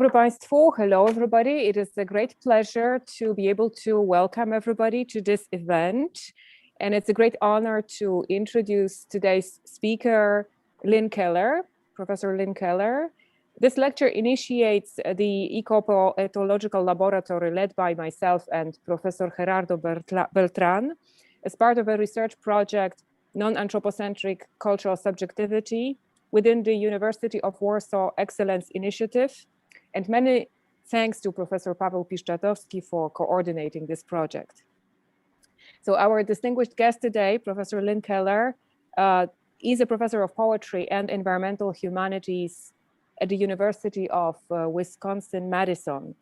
Dobry Państwu. Hello, everybody. It is a great pleasure to be able to welcome everybody to this event. And it's a great honor to introduce today's speaker, Lynn Keller, Professor Lynn Keller. This lecture initiates the Ecopoetological Laboratory led by myself and Professor Gerardo Beltran as part of a research project, Non-Anthropocentric Cultural Subjectivity, within the University of Warsaw Excellence Initiative. And many thanks to Professor Paweł Piszczatowski for coordinating this project. So our distinguished guest today, Professor Lynn Keller, is a professor of poetry and environmental humanities at the University of Wisconsin-Madison.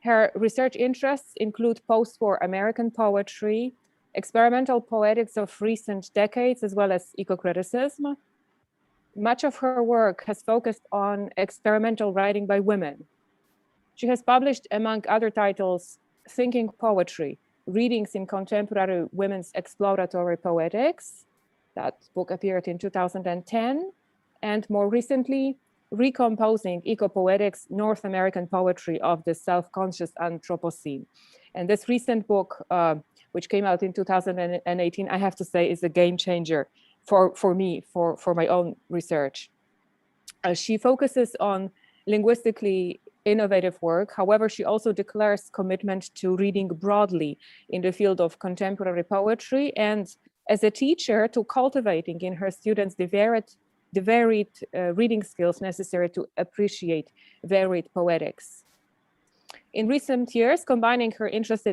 Her research interests include post-war American poetry, experimental poetics of recent decades, as well as eco-criticism. Much of her work has focused on experimental writing by women. She has published, among other titles, Thinking Poetry, Readings in Contemporary Women's Exploratory Poetics. That book appeared in 2010. And more recently, Recomposing Eco-Poetics, North American Poetry of the Self-Conscious Anthropocene. And this recent book, which came out in 2018, I have to say is a game changer for me, for my own research. She focuses on linguistically innovative work. However, she also declares commitment to reading broadly in the field of contemporary poetry, and as a teacher to cultivating in her students the varied reading skills necessary to appreciate varied poetics. In recent years, combining her interest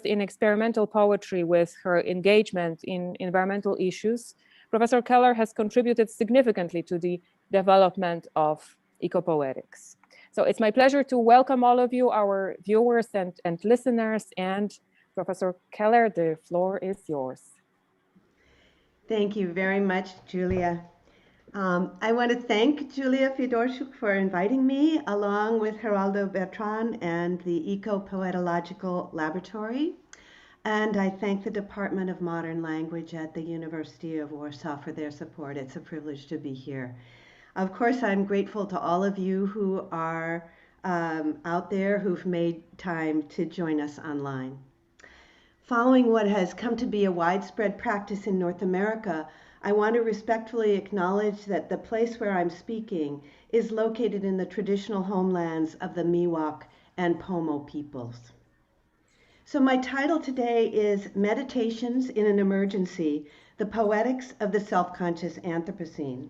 in experimental poetry with her engagement in environmental issues, Professor Keller has contributed significantly to the development of ecopoetics. So it's my pleasure to welcome all of you, our viewers and listeners. And Professor Keller, the floor is yours. Thank you very much, Julia. I want to thank Julia Fedorchuk for inviting me, along with Gerardo Beltran and the Ecopoetological Laboratory. And I thank the Department of Modern Language at the University of Warsaw for their support. It's a privilege to be here. Of course, I'm grateful to all of you who are out there who've made time to join us online. Following what has come to be a widespread practice in North America, I want to respectfully acknowledge that the place where I'm speaking is located in the traditional homelands of the Miwok and Pomo peoples. So my title today is Meditations in an Emergency, the Poetics of the Self-Conscious Anthropocene.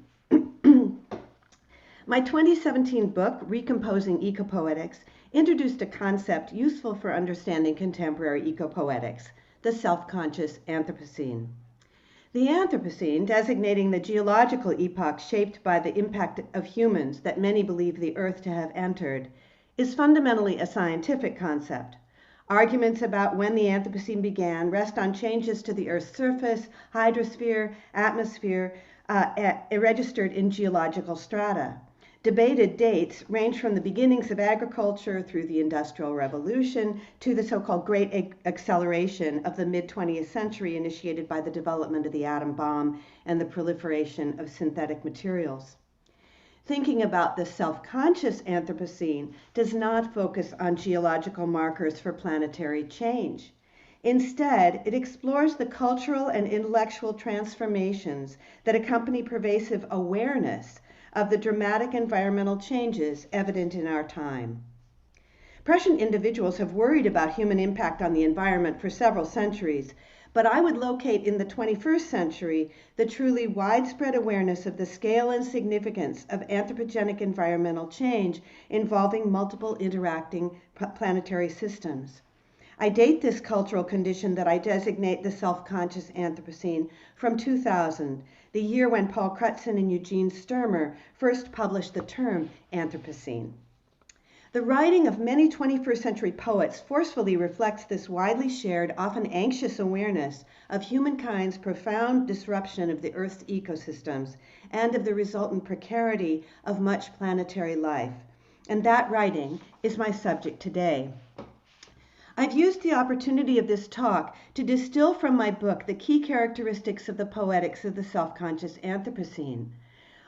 My 2017 book, Recomposing Ecopoetics, introduced a concept useful for understanding contemporary ecopoetics, the self-conscious Anthropocene. The Anthropocene, designating the geological epoch shaped by the impact of humans that many believe the Earth to have entered, is fundamentally a scientific concept. Arguments about when the Anthropocene began rest on changes to the Earth's surface, hydrosphere, atmosphere, registered in geological strata. Debated dates range from the beginnings of agriculture through the Industrial Revolution to the so-called Great Acceleration of the mid-20th century, initiated by the development of the atom bomb and the proliferation of synthetic materials. Thinking about the self-conscious Anthropocene does not focus on geological markers for planetary change. Instead, it explores the cultural and intellectual transformations that accompany pervasive awareness of the dramatic environmental changes evident in our time. Prescient individuals have worried about human impact on the environment for several centuries, but I would locate in the 21st century the truly widespread awareness of the scale and significance of anthropogenic environmental change involving multiple interacting planetary systems. I date this cultural condition that I designate the self-conscious Anthropocene from 2000, the year when Paul Crutzen and Eugene Sturmer first published the term Anthropocene. The writing of many 21st century poets forcefully reflects this widely shared, often anxious awareness of humankind's profound disruption of the Earth's ecosystems and of the resultant precarity of much planetary life. And that writing is my subject today. I've used the opportunity of this talk to distill from my book the key characteristics of the poetics of the self-conscious Anthropocene.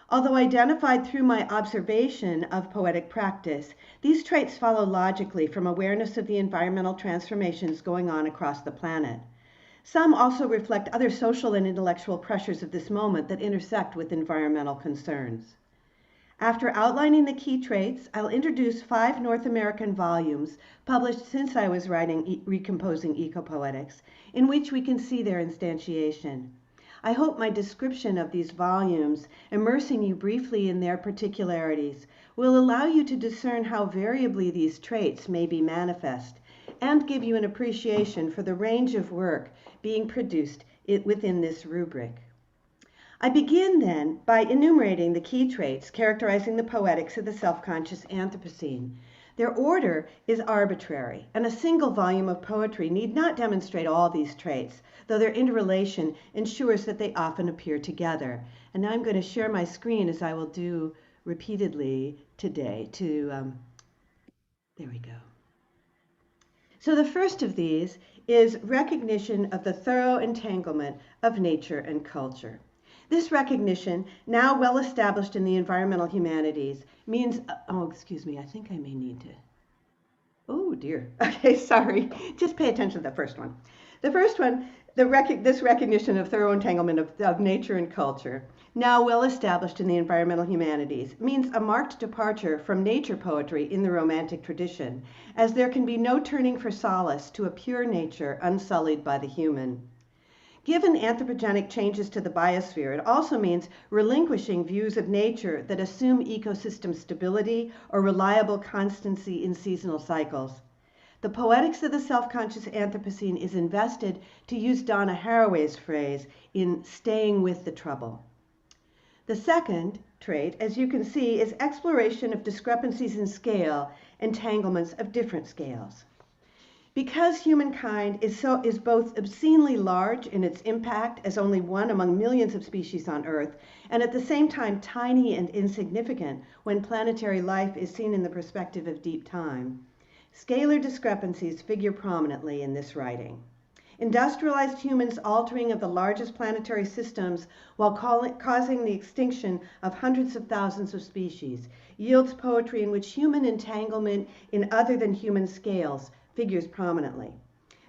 Although identified through my observation of poetic practice, these traits follow logically from awareness of the environmental transformations going on across the planet. Some also reflect other social and intellectual pressures of this moment that intersect with environmental concerns. After outlining the key traits, I'll introduce 5 North American volumes published since I was writing Recomposing Ecopoetics, in which we can see their instantiation. I hope my description of these volumes, immersing you briefly in their particularities, will allow you to discern how variably these traits may be manifest and give you an appreciation for the range of work being produced within this rubric. I begin then by enumerating the key traits characterizing the poetics of the self-conscious Anthropocene. Their order is arbitrary, and a single volume of poetry need not demonstrate all these traits, though their interrelation ensures that they often appear together. And now I'm going to share my screen, as I will do repeatedly today, there we go. So the first of these is recognition of the thorough entanglement of nature and culture. This recognition, now well established in the environmental humanities, means, I think I may need to, oh dear, okay, sorry, just pay attention to the first one. The first one, this recognition of thorough entanglement of nature and culture, now well established in the environmental humanities, means a marked departure from nature poetry in the Romantic tradition, as there can be no turning for solace to a pure nature unsullied by the human. Given anthropogenic changes to the biosphere, it also means relinquishing views of nature that assume ecosystem stability or reliable constancy in seasonal cycles. The poetics of the self-conscious Anthropocene is invested, to use Donna Haraway's phrase, in staying with the trouble. The second trait, as you can see, is exploration of discrepancies in scale, entanglements of different scales. Because humankind is both obscenely large in its impact as only one among millions of species on Earth, and at the same time tiny and insignificant when planetary life is seen in the perspective of deep time, scalar discrepancies figure prominently in this writing. Industrialized humans' altering of the largest planetary systems while causing the extinction of hundreds of thousands of species yields poetry in which human entanglement in other than human scales figures prominently.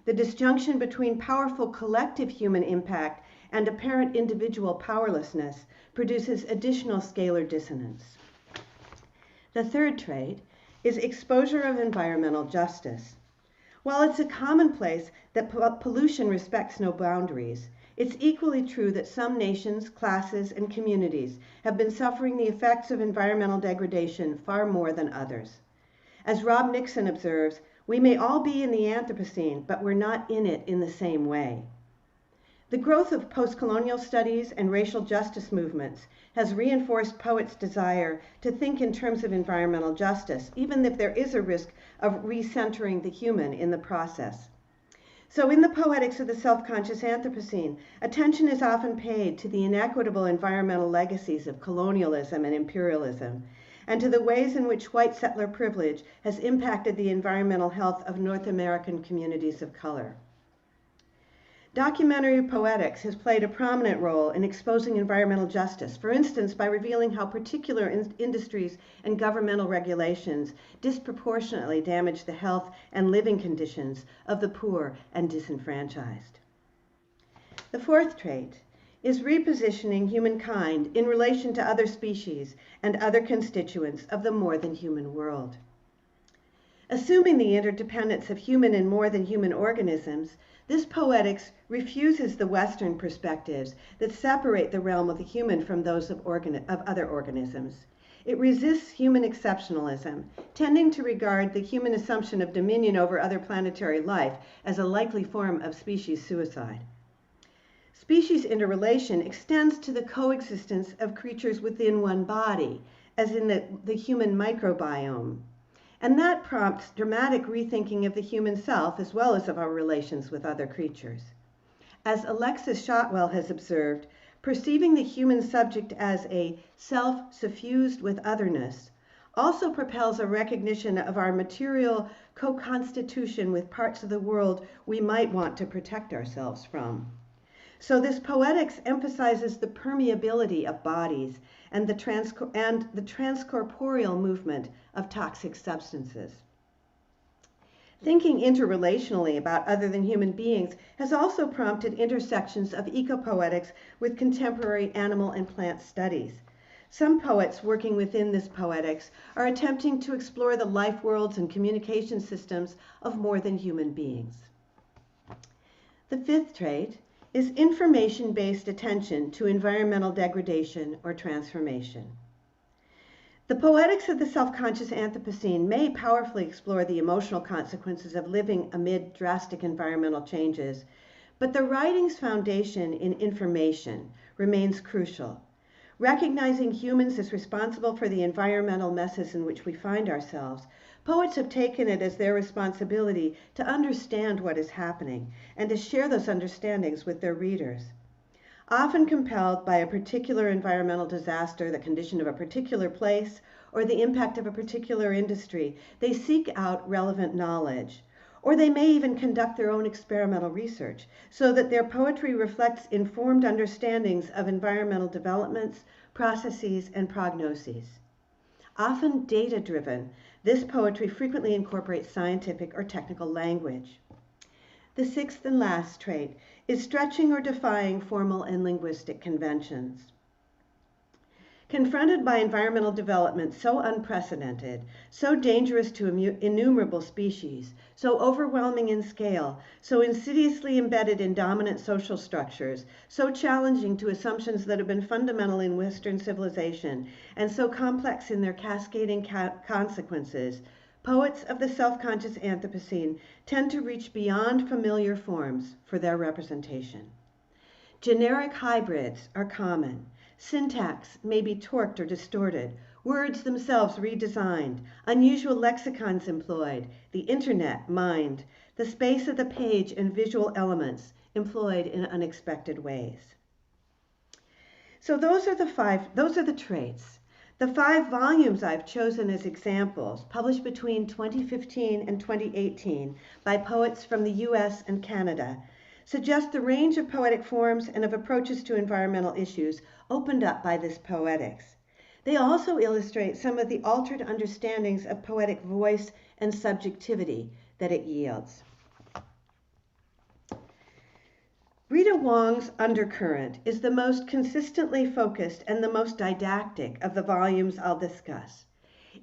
The disjunction between powerful collective human impact and apparent individual powerlessness produces additional scalar dissonance. The third trait is exposure of environmental justice. While it's a commonplace that pollution respects no boundaries, it's equally true that some nations, classes, and communities have been suffering the effects of environmental degradation far more than others. As Rob Nixon observes, we may all be in the Anthropocene, but we're not in it in the same way. The growth of post-colonial studies and racial justice movements has reinforced poets' desire to think in terms of environmental justice, even if there is a risk of recentering the human in the process. So in the poetics of the self-conscious Anthropocene, attention is often paid to the inequitable environmental legacies of colonialism and imperialism, and to the ways in which white settler privilege has impacted the environmental health of North American communities of color. Documentary poetics has played a prominent role in exposing environmental justice, for instance, by revealing how particular industries and governmental regulations disproportionately damage the health and living conditions of the poor and disenfranchised. The fourth trait is repositioning humankind in relation to other species and other constituents of the more than human world. Assuming the interdependence of human and more than human organisms, this poetics refuses the Western perspectives that separate the realm of the human from those of other organisms. It resists human exceptionalism, tending to regard the human assumption of dominion over other planetary life as a likely form of species suicide. Species interrelation extends to the coexistence of creatures within one body, as in the human microbiome. And that prompts dramatic rethinking of the human self as well as of our relations with other creatures. As Alexis Shotwell has observed, perceiving the human subject as a self suffused with otherness also propels a recognition of our material co-constitution with parts of the world we might want to protect ourselves from. So this poetics emphasizes the permeability of bodies and the transcorporeal movement of toxic substances. Thinking interrelationally about other than human beings has also prompted intersections of ecopoetics with contemporary animal and plant studies. Some poets working within this poetics are attempting to explore the life worlds and communication systems of more than human beings. The fifth trait is information-based attention to environmental degradation or transformation. The poetics of the self-conscious Anthropocene may powerfully explore the emotional consequences of living amid drastic environmental changes, but the writing's foundation in information remains crucial. Recognizing humans as responsible for the environmental messes in which we find ourselves, poets have taken it as their responsibility to understand what is happening and to share those understandings with their readers. Often compelled by a particular environmental disaster, the condition of a particular place, or the impact of a particular industry, they seek out relevant knowledge. Or they may even conduct their own experimental research so that their poetry reflects informed understandings of environmental developments, processes, and prognoses. Often data-driven, this poetry frequently incorporates scientific or technical language. The sixth and last trait is stretching or defying formal and linguistic conventions. Confronted by environmental development so unprecedented, so dangerous to innumerable species, so overwhelming in scale, so insidiously embedded in dominant social structures, so challenging to assumptions that have been fundamental in Western civilization, and so complex in their cascading consequences, poets of the self-conscious Anthropocene tend to reach beyond familiar forms for their representation. Generic hybrids are common. Syntax may be torqued or distorted, words themselves redesigned, unusual lexicons employed, the internet mined, the space of the page and visual elements employed in unexpected ways. So those are the traits. The 5 volumes I've chosen as examples, published between 2015 and 2018 by poets from the US and Canada, suggest the range of poetic forms and of approaches to environmental issues opened up by this poetics. They also illustrate some of the altered understandings of poetic voice and subjectivity that it yields. Rita Wong's Undercurrent is the most consistently focused and the most didactic of the volumes I'll discuss.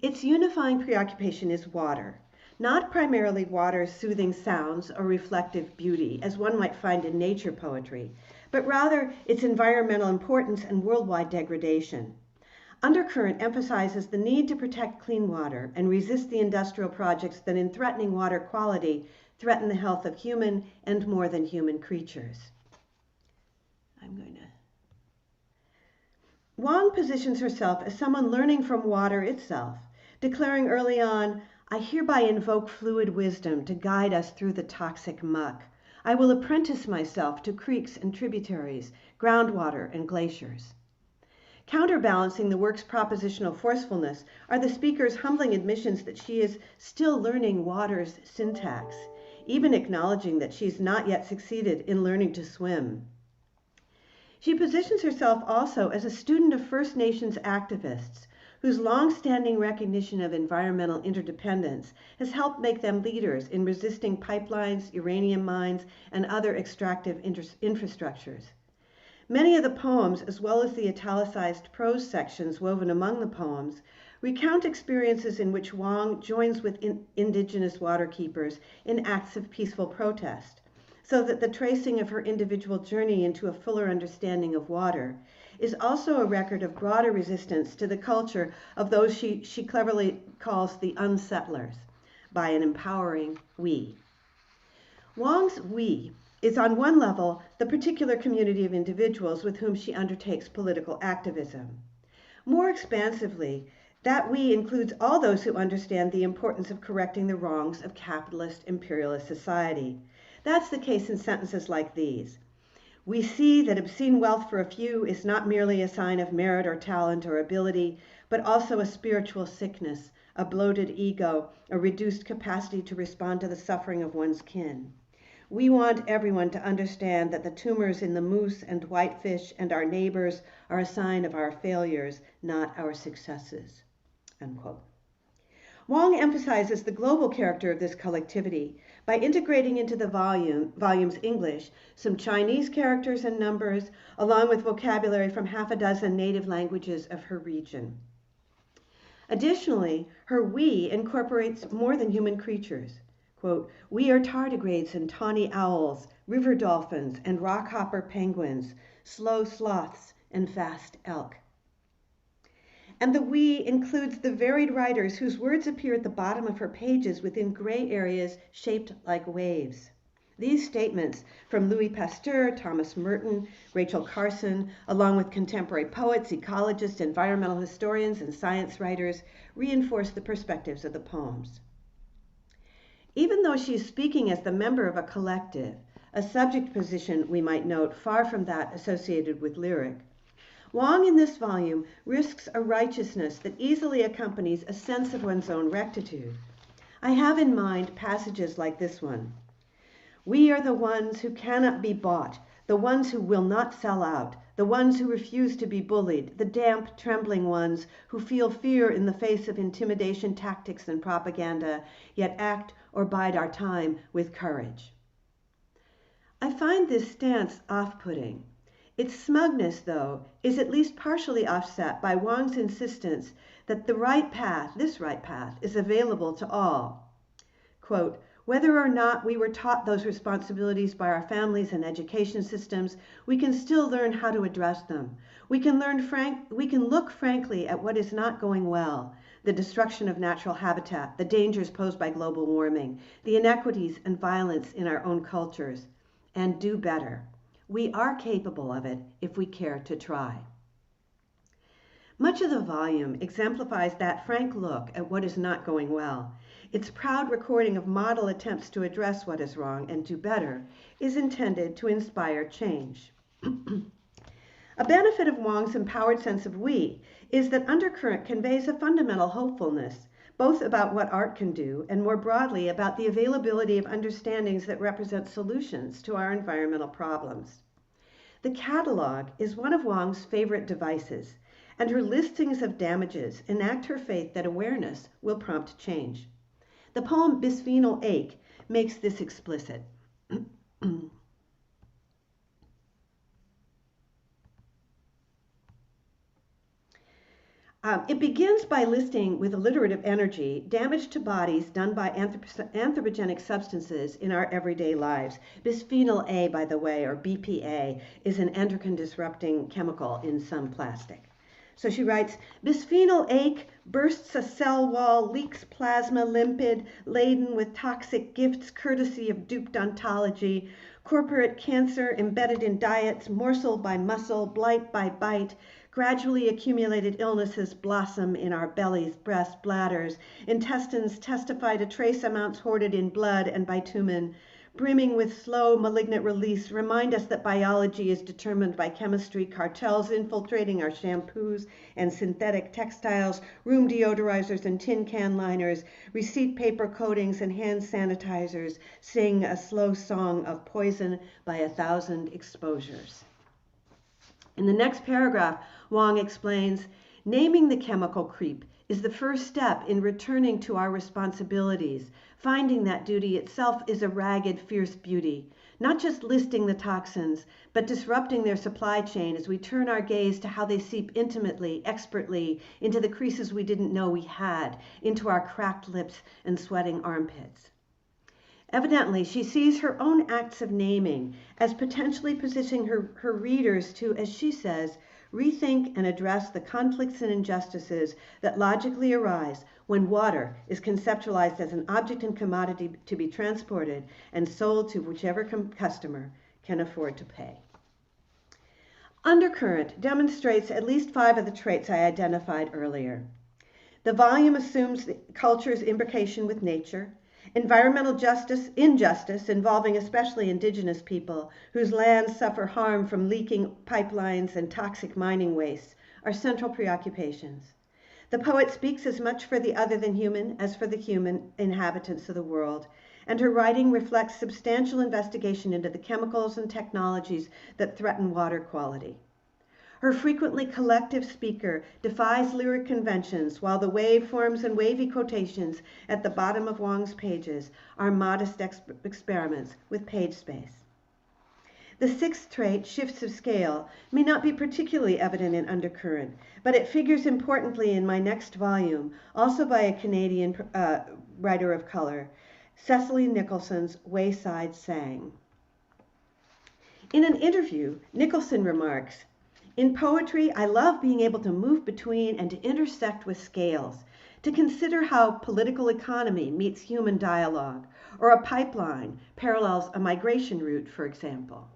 Its unifying preoccupation is water, not primarily water's soothing sounds or reflective beauty, as one might find in nature poetry, but rather its environmental importance and worldwide degradation. Undercurrent emphasizes the need to protect clean water and resist the industrial projects that, in threatening water quality, threaten the health of human and more than human creatures. Wong positions herself as someone learning from water itself, declaring early on, "I hereby invoke fluid wisdom to guide us through the toxic muck. I will apprentice myself to creeks and tributaries, groundwater and glaciers." Counterbalancing the work's propositional forcefulness are the speaker's humbling admissions that she is still learning water's syntax, even acknowledging that she's not yet succeeded in learning to swim. She positions herself also as a student of First Nations activists whose long-standing recognition of environmental interdependence has helped make them leaders in resisting pipelines, uranium mines, and other extractive infrastructures. Many of the poems, as well as the italicized prose sections woven among the poems, recount experiences in which Wong joins with indigenous waterkeepers in acts of peaceful protest, so that the tracing of her individual journey into a fuller understanding of water is also a record of broader resistance to the culture of those she cleverly calls the unsettlers, by an empowering we. Wong's we is on one level the particular community of individuals with whom she undertakes political activism. More expansively, that we includes all those who understand the importance of correcting the wrongs of capitalist imperialist society. That's the case in sentences like these. We see that obscene wealth for a few is not merely a sign of merit or talent or ability, but also a spiritual sickness, a bloated ego, a reduced capacity to respond to the suffering of one's kin. We want everyone to understand that the tumors in the moose and whitefish and our neighbors are a sign of our failures, not our successes." Unquote. Wong emphasizes the global character of this collectivity by integrating into the volume's English some Chinese characters and numbers, along with vocabulary from half a dozen native languages of her region. Additionally, her "we" incorporates more than human creatures. Quote, "We are tardigrades and tawny owls, river dolphins and rockhopper penguins, slow sloths and fast elk." And the "we" includes the varied writers whose words appear at the bottom of her pages within gray areas shaped like waves. These statements from Louis Pasteur, Thomas Merton, Rachel Carson, along with contemporary poets, ecologists, environmental historians, and science writers, reinforce the perspectives of the poems. Even though she is speaking as the member of a collective, a subject position, we might note, far from that associated with lyric, Wong in this volume risks a righteousness that easily accompanies a sense of one's own rectitude. I have in mind passages like this one. "We are the ones who cannot be bought, the ones who will not sell out, the ones who refuse to be bullied, the damp, trembling ones who feel fear in the face of intimidation tactics and propaganda, yet act or bide our time with courage." I find this stance off-putting. Its smugness, though, is at least partially offset by Wong's insistence that this right path, is available to all. Quote, "Whether or not we were taught those responsibilities by our families and education systems, we can still learn how to address them. We can look frankly at what is not going well, the destruction of natural habitat, the dangers posed by global warming, the inequities and violence in our own cultures, and do better. We are capable of it if we care to try." Much of the volume exemplifies that frank look at what is not going well. Its proud recording of model attempts to address what is wrong and do better is intended to inspire change. A benefit of Wong's empowered sense of we is that undercurrent conveys a fundamental hopefulness, both about what art can do and more broadly about the availability of understandings that represent solutions to our environmental problems. The catalog is one of Wong's favorite devices, and her listings of damages enact her faith that awareness will prompt change. The poem "Bisphenol A" makes this explicit. It begins by listing with alliterative energy damage to bodies done by anthropogenic substances in our everyday lives. Bisphenol A, by the way, or BPA, is an endocrine disrupting chemical in some plastic. So she writes, "Bisphenol A bursts a cell wall, leaks plasma limpid, laden with toxic gifts courtesy of duped ontology, corporate cancer embedded in diets, morsel by muscle, blight by bite. Gradually accumulated illnesses blossom in our bellies, breasts, bladders. Intestines testify to trace amounts hoarded in blood and bitumen. Brimming with slow malignant release, remind us that biology is determined by chemistry, cartels infiltrating our shampoos and synthetic textiles, room deodorizers and tin can liners, receipt paper coatings and hand sanitizers sing a slow song of poison by 1,000 exposures." In the next paragraph, Wong explains, "Naming the chemical creep is the first step in returning to our responsibilities, finding that duty itself is a ragged, fierce beauty, not just listing the toxins, but disrupting their supply chain as we turn our gaze to how they seep intimately, expertly, into the creases we didn't know we had, into our cracked lips and sweating armpits." Evidently, she sees her own acts of naming as potentially positioning her readers to, as she says, rethink and address the conflicts and injustices that logically arise when water is conceptualized as an object and commodity to be transported and sold to whichever customer can afford to pay. Undercurrent demonstrates at least 5 of the traits I identified earlier. The volume assumes the culture's imbrication with nature, environmental injustice involving especially indigenous people whose lands suffer harm from leaking pipelines and toxic mining wastes are central preoccupations. The poet speaks as much for the other than human as for the human inhabitants of the world, and her writing reflects substantial investigation into the chemicals and technologies that threaten water quality. Her frequently collective speaker defies lyric conventions, while the waveforms and wavy quotations at the bottom of Wong's pages are modest experiments with page space. The sixth trait, shifts of scale, may not be particularly evident in Undercurrent, but it figures importantly in my next volume, also by a Canadian writer of color, Cecily Nicholson's Wayside Sang. In an interview, Nicholson remarks, "In poetry, I love being able to move between and to intersect with scales, to consider how political economy meets human dialogue, or a pipeline parallels a migration route, for example."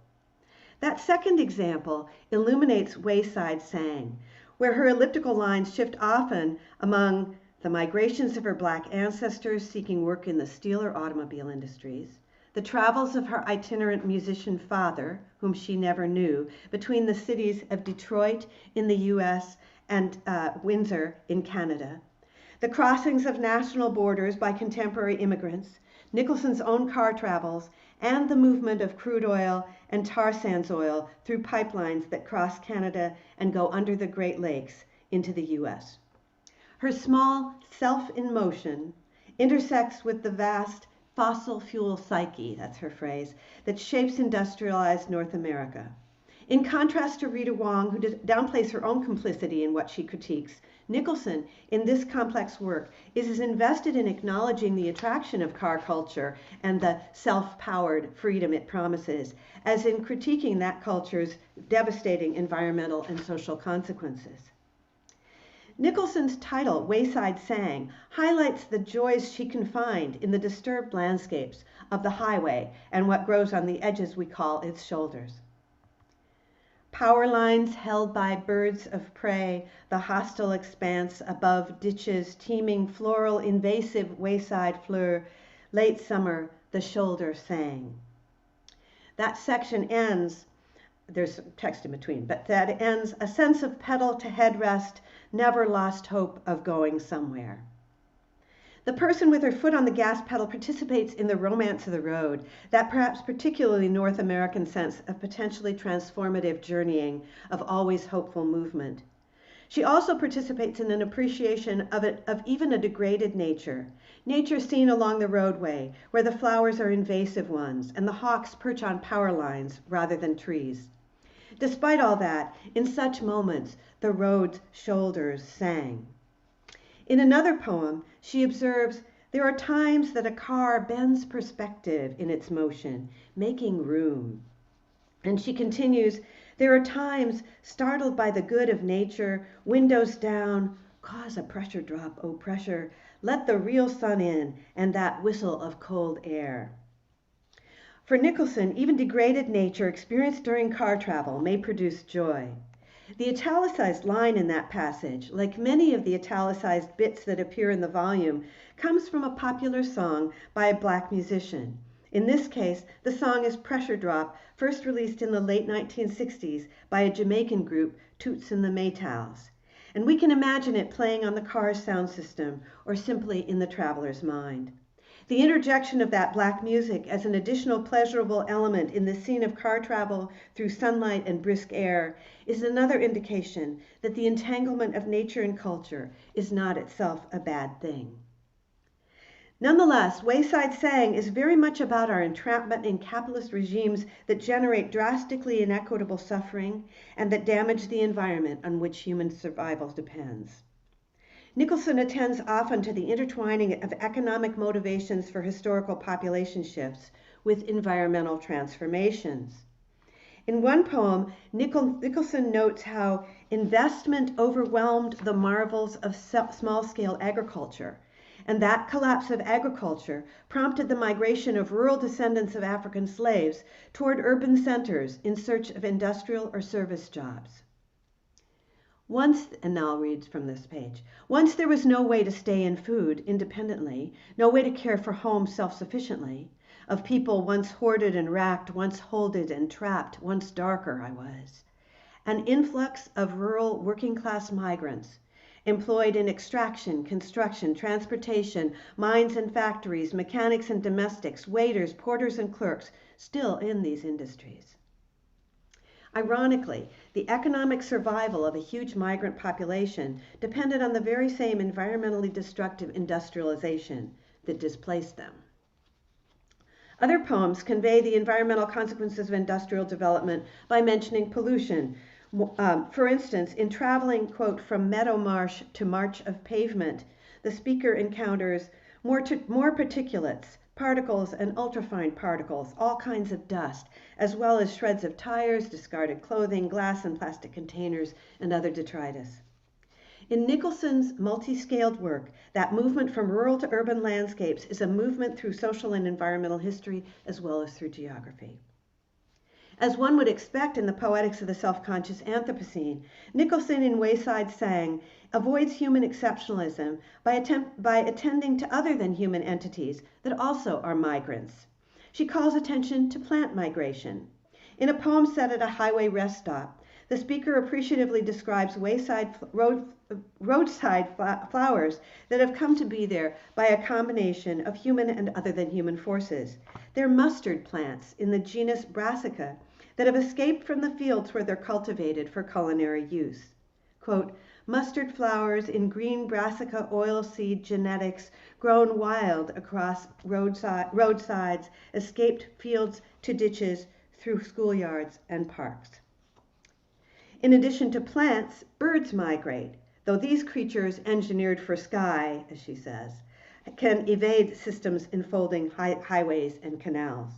That second example illuminates Wayside Sang, where her elliptical lines shift often among the migrations of her Black ancestors seeking work in the steel or automobile industries, the travels of her itinerant musician father, whom she never knew, between the cities of Detroit in the US and Windsor in Canada, the crossings of national borders by contemporary immigrants, Nicholson's own car travels, and the movement of crude oil and tar sands oil through pipelines that cross Canada and go under the Great Lakes into the US. Her small self in motion intersects with the vast fossil fuel psyche, that's her phrase, that shapes industrialized North America. In contrast to Rita Wong, who downplays her own complicity in what she critiques, Nicholson, in this complex work, is as invested in acknowledging the attraction of car culture and the self-powered freedom it promises, as in critiquing that culture's devastating environmental and social consequences. Nicholson's title, Wayside Sang, highlights the joys she can find in the disturbed landscapes of the highway and what grows on the edges we call its shoulders. Power lines held by birds of prey, the hostile expanse above ditches teeming floral invasive wayside fleur, late summer the shoulder sang. That section ends, there's text in between, but that ends, a sense of pedal to headrest, never lost hope of going somewhere. The person with her foot on the gas pedal participates in the romance of the road, that perhaps particularly North American sense of potentially transformative journeying, of always hopeful movement. She also participates in an appreciation of even a degraded nature, nature seen along the roadway, where the flowers are invasive ones and the hawks perch on power lines rather than trees. Despite all that, in such moments, the road's shoulders sang. In another poem, she observes, "There are times that a car bends perspective in its motion, making room." And she continues, "There are times, startled by the good of nature, windows down, cause a pressure drop, oh pressure, let the real sun in, and that whistle of cold air." For Nicholson, even degraded nature experienced during car travel may produce joy. The italicized line in that passage, like many of the italicized bits that appear in the volume, comes from a popular song by a Black musician. In this case, the song is Pressure Drop, first released in the late 1960s by a Jamaican group, Toots and the Maytals. And we can imagine it playing on the car's sound system or simply in the traveler's mind. The interjection of that Black music as an additional pleasurable element in the scene of car travel through sunlight and brisk air is another indication that the entanglement of nature and culture is not itself a bad thing. Nonetheless, Wayside Sang is very much about our entrapment in capitalist regimes that generate drastically inequitable suffering and that damage the environment on which human survival depends. Nicholson attends often to the intertwining of economic motivations for historical population shifts with environmental transformations. In one poem, Nicholson notes how investment overwhelmed the marvels of small-scale agriculture, and that collapse of agriculture prompted the migration of rural descendants of African slaves toward urban centers in search of industrial or service jobs. Once, and now I'll read from this page, once there was no way to stay in food independently, no way to care for home self-sufficiently. Of people once hoarded and racked, once holded and trapped, once darker I was. An influx of rural working-class migrants, employed in extraction, construction, transportation, mines and factories, mechanics and domestics, waiters, porters and clerks, still in these industries. Ironically, the economic survival of a huge migrant population depended on the very same environmentally destructive industrialization that displaced them. Other poems convey the environmental consequences of industrial development by mentioning pollution. For instance, in traveling, quote, from meadow marsh to march of pavement, the speaker encounters more particulates, particles and ultrafine particles, all kinds of dust, as well as shreds of tires, discarded clothing, glass and plastic containers, and other detritus. In Nicholson's multi-scaled work, that movement from rural to urban landscapes is a movement through social and environmental history as well as through geography. As one would expect in the poetics of the self-conscious Anthropocene, Nicholson in Wayside Sang avoids human exceptionalism by attending to other than human entities that also are migrants. She calls attention to plant migration. In a poem set at a highway rest stop, the speaker appreciatively describes roadside flowers that have come to be there by a combination of human and other than human forces. They're mustard plants in the genus Brassica that have escaped from the fields where they're cultivated for culinary use. Quote, mustard flowers in green Brassica oilseed genetics grown wild across roadsides, escaped fields to ditches, through schoolyards and parks. In addition to plants, birds migrate, though these creatures, engineered for sky, as she says, can evade systems enfolding highways and canals.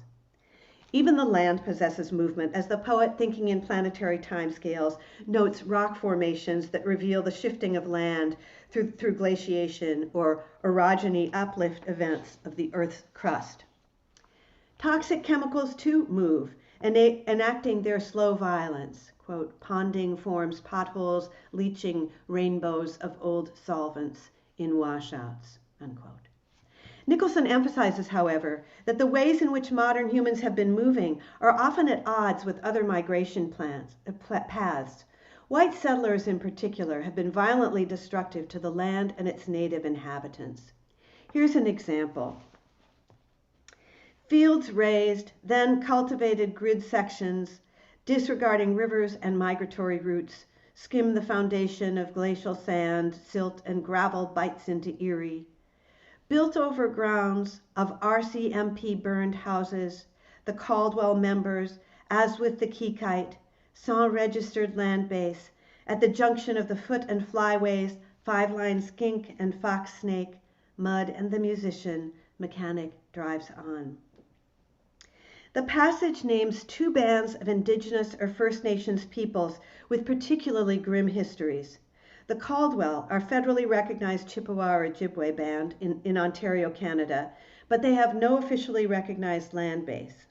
Even the land possesses movement, as the poet, thinking in planetary timescales, notes rock formations that reveal the shifting of land through glaciation or orogeny uplift events of the Earth's crust. Toxic chemicals, too, move, enacting their slow violence. Quote, ponding forms potholes, leaching rainbows of old solvents in washouts, unquote. Nicholson emphasizes, however, that the ways in which modern humans have been moving are often at odds with other migration paths. White settlers in particular have been violently destructive to the land and its native inhabitants. Here's an example. Fields raised, then cultivated grid sections, disregarding rivers and migratory routes, skim the foundation of glacial sand, silt and gravel bites into Erie. Built over grounds of RCMP burned houses, the Caldwell members, as with the Keykite, sans registered land base, at the junction of the foot and flyways, five-line skink and fox snake, mud and the musician, mechanic drives on. The passage names two bands of Indigenous or First Nations peoples with particularly grim histories. The Caldwell are federally recognized Chippewa or Ojibwe band in Ontario, Canada, but they have no officially recognized land base.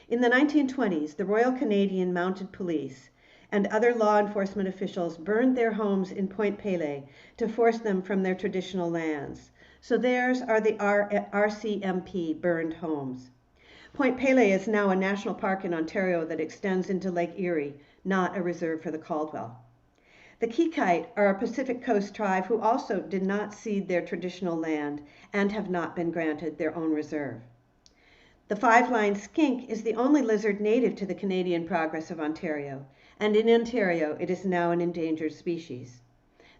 In the 1920s, the Royal Canadian Mounted Police and other law enforcement officials burned their homes in Point Pelee to force them from their traditional lands. So theirs are the RCMP burned homes. Point Pelee is now a national park in Ontario that extends into Lake Erie, not a reserve for the Caldwell. The Keykite are a Pacific Coast tribe who also did not cede their traditional land and have not been granted their own reserve. The five-line skink is the only lizard native to the Canadian Progress of Ontario, and in Ontario it is now an endangered species.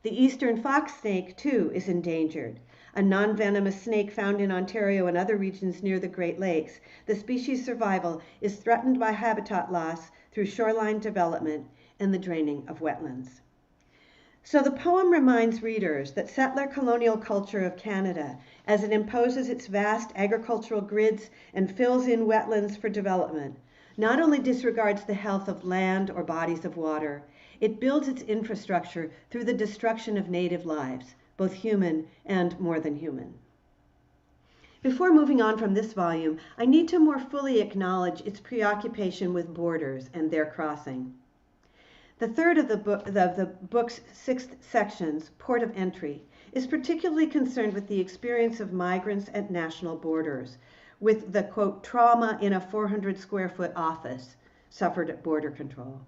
The eastern fox snake, too, is endangered. A non-venomous snake found in Ontario and other regions near the Great Lakes, the species' survival is threatened by habitat loss through shoreline development and the draining of wetlands. So the poem reminds readers that settler colonial culture of Canada, as it imposes its vast agricultural grids and fills in wetlands for development, not only disregards the health of land or bodies of water, it builds its infrastructure through the destruction of native lives, both human and more than human. Before moving on from this volume, I need to more fully acknowledge its preoccupation with borders and their crossing. The third of the book's 6 sections, Port of Entry, is particularly concerned with the experience of migrants at national borders, with the, quote, trauma in a 400 square foot office suffered at border control.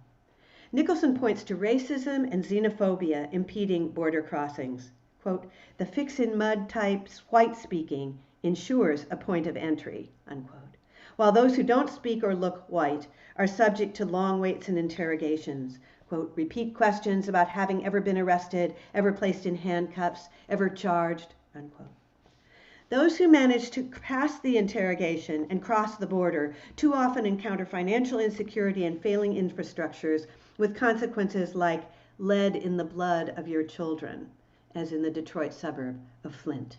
Nicholson points to racism and xenophobia impeding border crossings. Quote, "The fix-in-mud types white speaking ensures a point of entry," unquote, while those who don't speak or look white are subject to long waits and interrogations. Quote, "Repeat questions about having ever been arrested, ever placed in handcuffs, ever charged," unquote. Those who manage to pass the interrogation and cross the border too often encounter financial insecurity and failing infrastructures with consequences like lead in the blood of your children, as in the Detroit suburb of Flint.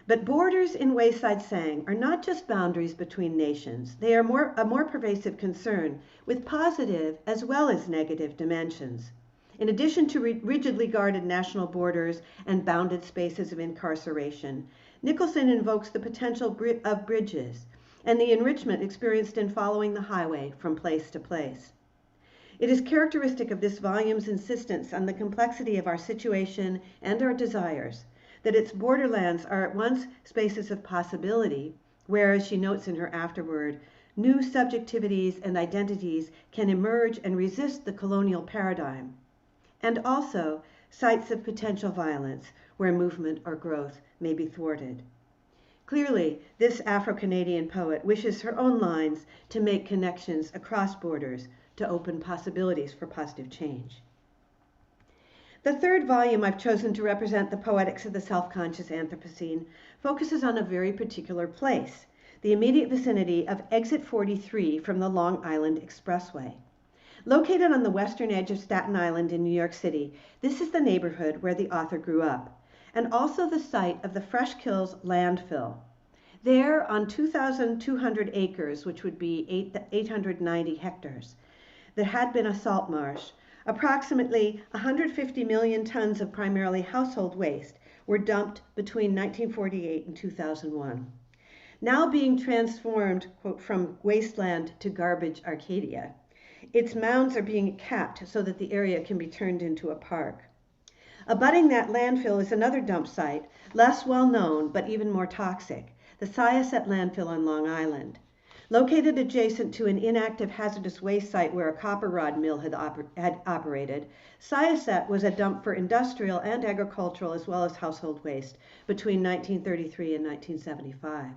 But borders in Wayside Sang are not just boundaries between nations. They are a more pervasive concern with positive as well as negative dimensions. In addition to rigidly guarded national borders and bounded spaces of incarceration, Nicholson invokes the potential of bridges and the enrichment experienced in following the highway from place to place. It is characteristic of this volume's insistence on the complexity of our situation and our desires that its borderlands are at once spaces of possibility, where, as she notes in her afterword, new subjectivities and identities can emerge and resist the colonial paradigm, and also sites of potential violence where movement or growth may be thwarted. Clearly, this Afro-Canadian poet wishes her own lines to make connections across borders to open possibilities for positive change. The third volume I've chosen to represent the poetics of the self-conscious Anthropocene focuses on a very particular place, the immediate vicinity of Exit 43 from the Long Island Expressway. Located on the western edge of Staten Island in New York City, this is the neighborhood where the author grew up, and also the site of the Fresh Kills landfill. There, on 2,200 acres, which would be 890 hectares, that had been a salt marsh, approximately 150 million tons of primarily household waste were dumped between 1948 and 2001. Now being transformed, quote, from wasteland to garbage Arcadia, its mounds are being capped so that the area can be turned into a park. Abutting that landfill is another dump site, less well known but even more toxic, the Syosset landfill on Long Island. Located adjacent to an inactive hazardous waste site where a copper rod mill had operated, Syosset was a dump for industrial and agricultural as well as household waste between 1933 and 1975.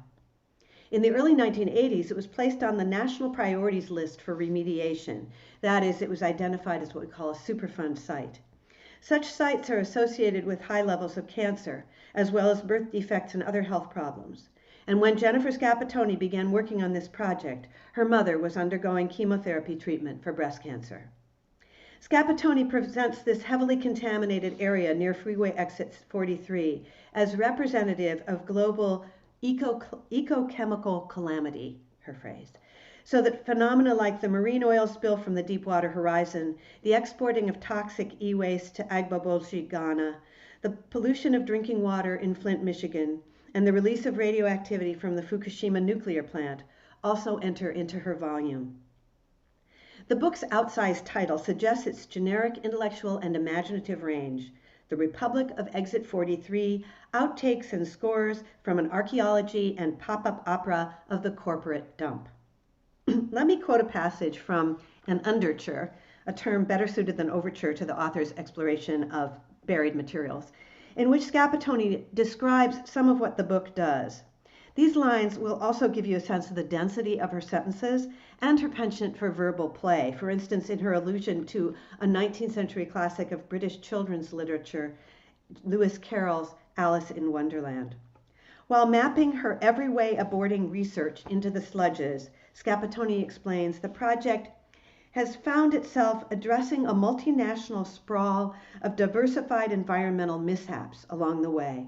In the early 1980s, it was placed on the national priorities list for remediation. That is, it was identified as what we call a Superfund site. Such sites are associated with high levels of cancer, as well as birth defects and other health problems. And when Jennifer Scapitoni began working on this project, her mother was undergoing chemotherapy treatment for breast cancer. Scapitoni presents this heavily contaminated area near Freeway Exit 43 as representative of global ecochemical calamity, her phrase, so that phenomena like the marine oil spill from the Deepwater Horizon, the exporting of toxic e-waste to Agbobolshi, Ghana, the pollution of drinking water in Flint, Michigan, and the release of radioactivity from the Fukushima nuclear plant also enter into her volume. The book's outsized title suggests its generic intellectual and imaginative range. The Republic of Exit 43, outtakes and scores from an archaeology and pop-up opera of the corporate dump. Let me quote a passage from an underture, a term better suited than overture to the author's exploration of buried materials, in which Scapitoni describes some of what the book does. These lines will also give you a sense of the density of her sentences and her penchant for verbal play, for instance, in her allusion to a 19th century classic of British children's literature, Lewis Carroll's Alice in Wonderland. While mapping her every way aborting research into the sludges, Scapitoni explains the project has found itself addressing a multinational sprawl of diversified environmental mishaps along the way.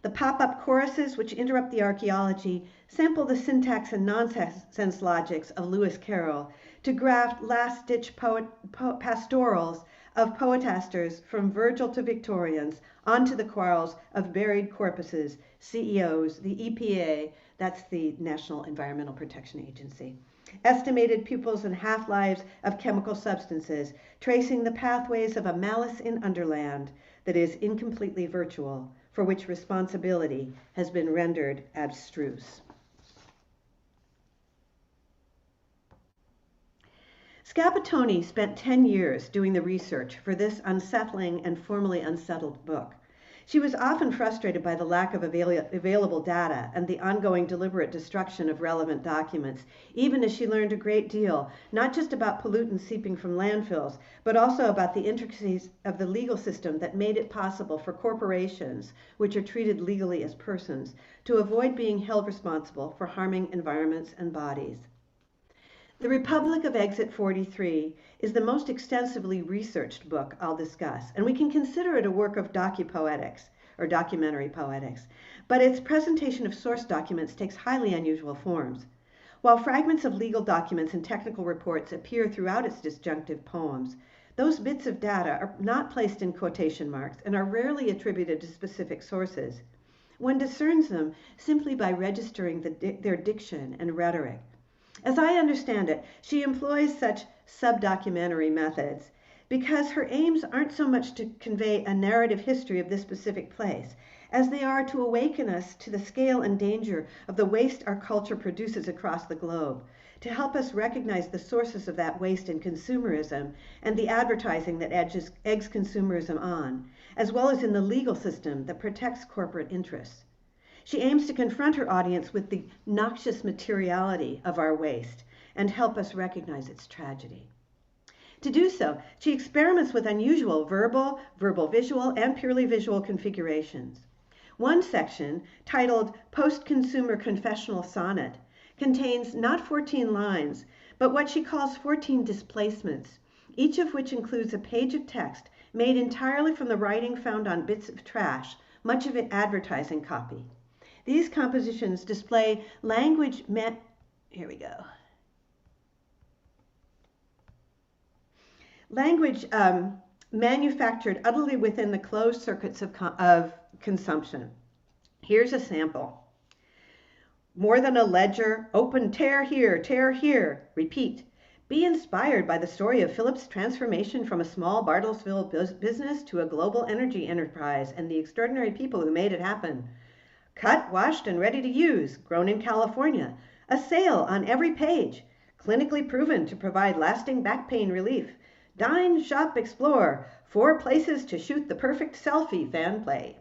The pop-up choruses, which interrupt the archaeology, sample the syntax and nonsense logics of Lewis Carroll to graft last-ditch pastorals of poetasters from Virgil to Victorians onto the quarrels of buried corpuses, CEOs, the EPA, that's the National Environmental Protection Agency, estimated pupils and half-lives of chemical substances, tracing the pathways of a malice in Underland that is incompletely virtual, for which responsibility has been rendered abstruse. Scapitoni spent 10 years doing the research for this unsettling and formerly unsettled book. She was often frustrated by the lack of available data and the ongoing deliberate destruction of relevant documents, even as she learned a great deal, not just about pollutants seeping from landfills, but also about the intricacies of the legal system that made it possible for corporations, which are treated legally as persons, to avoid being held responsible for harming environments and bodies. The Republic of Exit 43 is the most extensively researched book I'll discuss, and we can consider it a work of docupoetics, or documentary poetics, but its presentation of source documents takes highly unusual forms. While fragments of legal documents and technical reports appear throughout its disjunctive poems, those bits of data are not placed in quotation marks and are rarely attributed to specific sources. One discerns them simply by registering their diction and rhetoric. As I understand it, she employs such sub-documentary methods because her aims aren't so much to convey a narrative history of this specific place as they are to awaken us to the scale and danger of the waste our culture produces across the globe, to help us recognize the sources of that waste in consumerism and the advertising that eggs consumerism on, as well as in the legal system that protects corporate interests. She aims to confront her audience with the noxious materiality of our waste and help us recognize its tragedy. To do so, she experiments with unusual verbal, visual, and purely visual configurations. One section, titled Post-Consumer Confessional Sonnet, contains not 14 lines, but what she calls 14 displacements, each of which includes a page of text made entirely from the writing found on bits of trash, much of it advertising copy. These compositions display language manufactured utterly within the closed circuits of consumption. Here's a sample. More than a ledger, open, tear here, repeat. Be inspired by the story of Philip's transformation from a small Bartlesville business to a global energy enterprise and the extraordinary people who made it happen. Cut, washed, and ready to use, grown in California. A sale on every page. Clinically proven to provide lasting back pain relief. Dine, shop, explore. 4 places to shoot the perfect selfie fan play.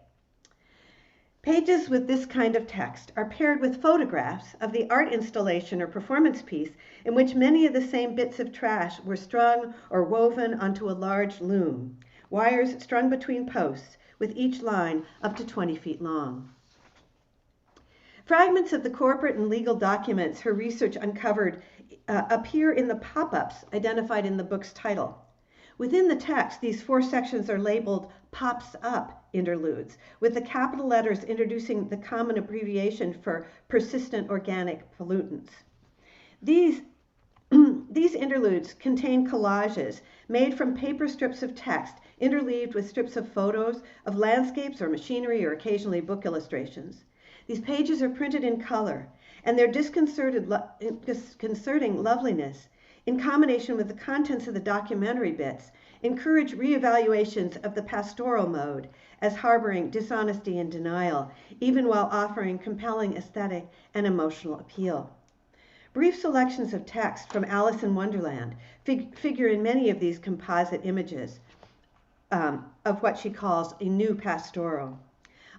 Pages with this kind of text are paired with photographs of the art installation or performance piece in which many of the same bits of trash were strung or woven onto a large loom. Wires strung between posts, with each line up to 20 feet long. Fragments of the corporate and legal documents her research uncovered appear in the pop-ups identified in the book's title. Within the text, these 4 sections are labeled Pops Up interludes, with the capital letters introducing the common abbreviation for persistent organic pollutants. These interludes contain collages made from paper strips of text interleaved with strips of photos of landscapes or machinery or occasionally book illustrations. These pages are printed in color, and their disconcerting loveliness, in combination with the contents of the documentary bits, encourage reevaluations of the pastoral mode as harboring dishonesty and denial, even while offering compelling aesthetic and emotional appeal. Brief selections of text from Alice in Wonderland figure in many of these composite images of what she calls a new pastoral,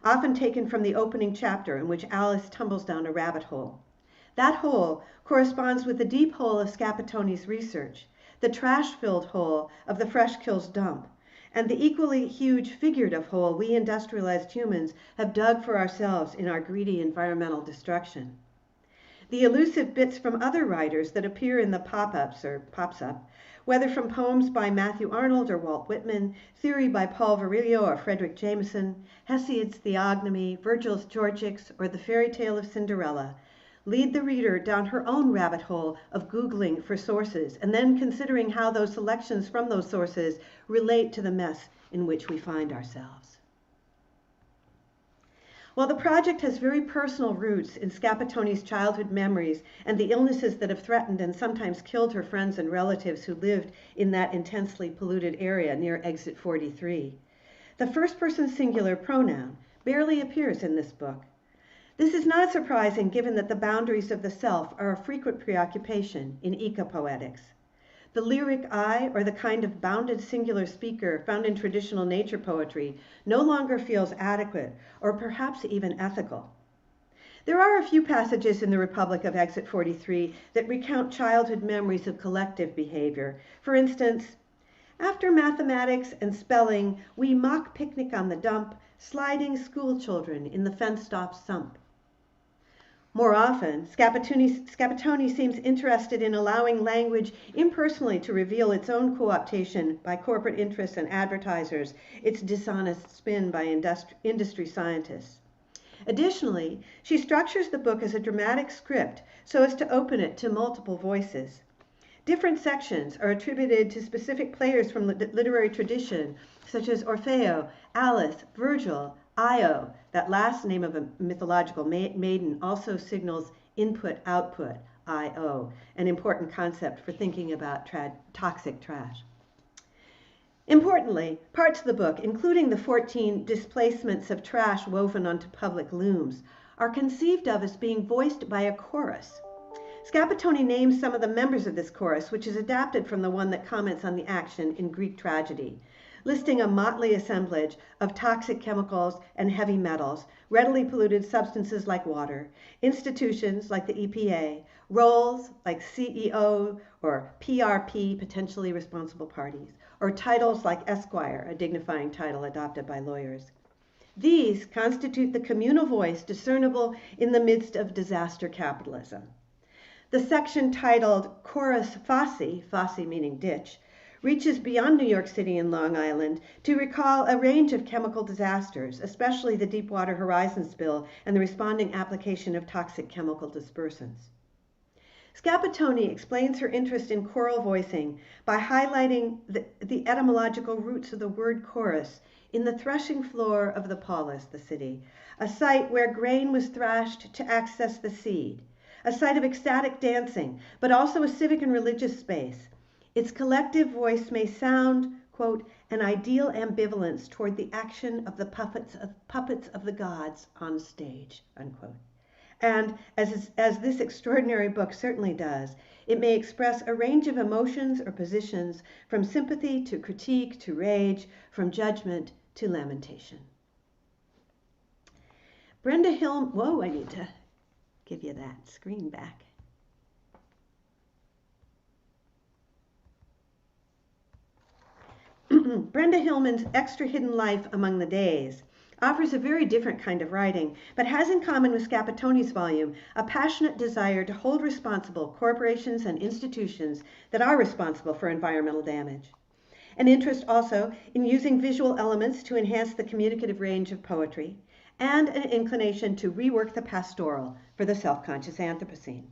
often taken from the opening chapter in which Alice tumbles down a rabbit hole. That hole corresponds with the deep hole of Scapitoni's research, the trash-filled hole of the Fresh Kills dump, and the equally huge figurative hole we industrialized humans have dug for ourselves in our greedy environmental destruction. The elusive bits from other writers that appear in the pop-ups or pops-up, whether from poems by Matthew Arnold or Walt Whitman, theory by Paul Virilio or Frederick Jameson, Hesiod's Theogony, Virgil's Georgics, or the fairy tale of Cinderella, lead the reader down her own rabbit hole of Googling for sources and then considering how those selections from those sources relate to the mess in which we find ourselves. While the project has very personal roots in Scapitoni's childhood memories and the illnesses that have threatened and sometimes killed her friends and relatives who lived in that intensely polluted area near Exit 43, the first-person singular pronoun barely appears in this book. This is not surprising given that the boundaries of the self are a frequent preoccupation in ecopoetics. The lyric I, or the kind of bounded singular speaker found in traditional nature poetry, no longer feels adequate or perhaps even ethical. There are a few passages in the Republic of Exit 43 that recount childhood memories of collective behavior. For instance, after mathematics and spelling, we mock picnic on the dump, sliding school children in the fenced-off sump. More often, Scapitoni seems interested in allowing language impersonally to reveal its own co-optation by corporate interests and advertisers, its dishonest spin by industry scientists. Additionally, she structures the book as a dramatic script so as to open it to multiple voices. Different sections are attributed to specific players from literary tradition, such as Orfeo, Alice, Virgil, Io. That last name of a mythological maiden also signals input-output, I-O, an important concept for thinking about toxic trash. Importantly, parts of the book, including the 14 displacements of trash woven onto public looms, are conceived of as being voiced by a chorus. Scapitoni names some of the members of this chorus, which is adapted from the one that comments on the action in Greek tragedy, listing a motley assemblage of toxic chemicals and heavy metals, readily polluted substances like water, institutions like the EPA, roles like CEO or PRP, potentially responsible parties, or titles like Esquire, a dignifying title adopted by lawyers. These constitute the communal voice discernible in the midst of disaster capitalism. The section titled Chorus Fosse, fosse meaning ditch, reaches beyond New York City and Long Island to recall a range of chemical disasters, especially the Deepwater Horizon spill and the responding application of toxic chemical dispersants. Scapitoni explains her interest in choral voicing by highlighting the etymological roots of the word chorus in the threshing floor of the polis, the city, a site where grain was thrashed to access the seed, a site of ecstatic dancing, but also a civic and religious space. Its collective voice may sound, quote, an ideal ambivalence toward the action of the puppets of the gods on stage, unquote. And as this extraordinary book certainly does, it may express a range of emotions or positions, from sympathy to critique to rage, from judgment to lamentation. Brenda Hillman, whoa, I need to give you that screen back. Brenda Hillman's Extra Hidden Life Among the Days offers a very different kind of writing, but has in common with Scapitoni's volume a passionate desire to hold responsible corporations and institutions that are responsible for environmental damage. An interest also in using visual elements to enhance the communicative range of poetry, and an inclination to rework the pastoral for the self-conscious Anthropocene.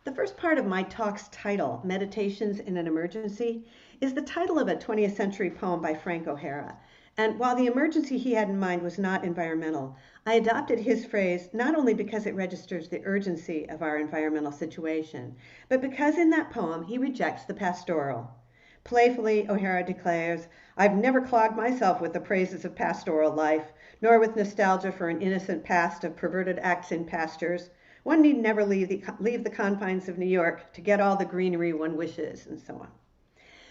The first part of my talk's title, Meditations in an Emergency, is the title of a 20th century poem by Frank O'Hara. And while the emergency he had in mind was not environmental, I adopted his phrase not only because it registers the urgency of our environmental situation, but because in that poem he rejects the pastoral. Playfully, O'Hara declares, "I've never clogged myself with the praises of pastoral life, nor with nostalgia for an innocent past of perverted acts in pastures. One need never leave the confines of New York to get all the greenery one wishes," and so on.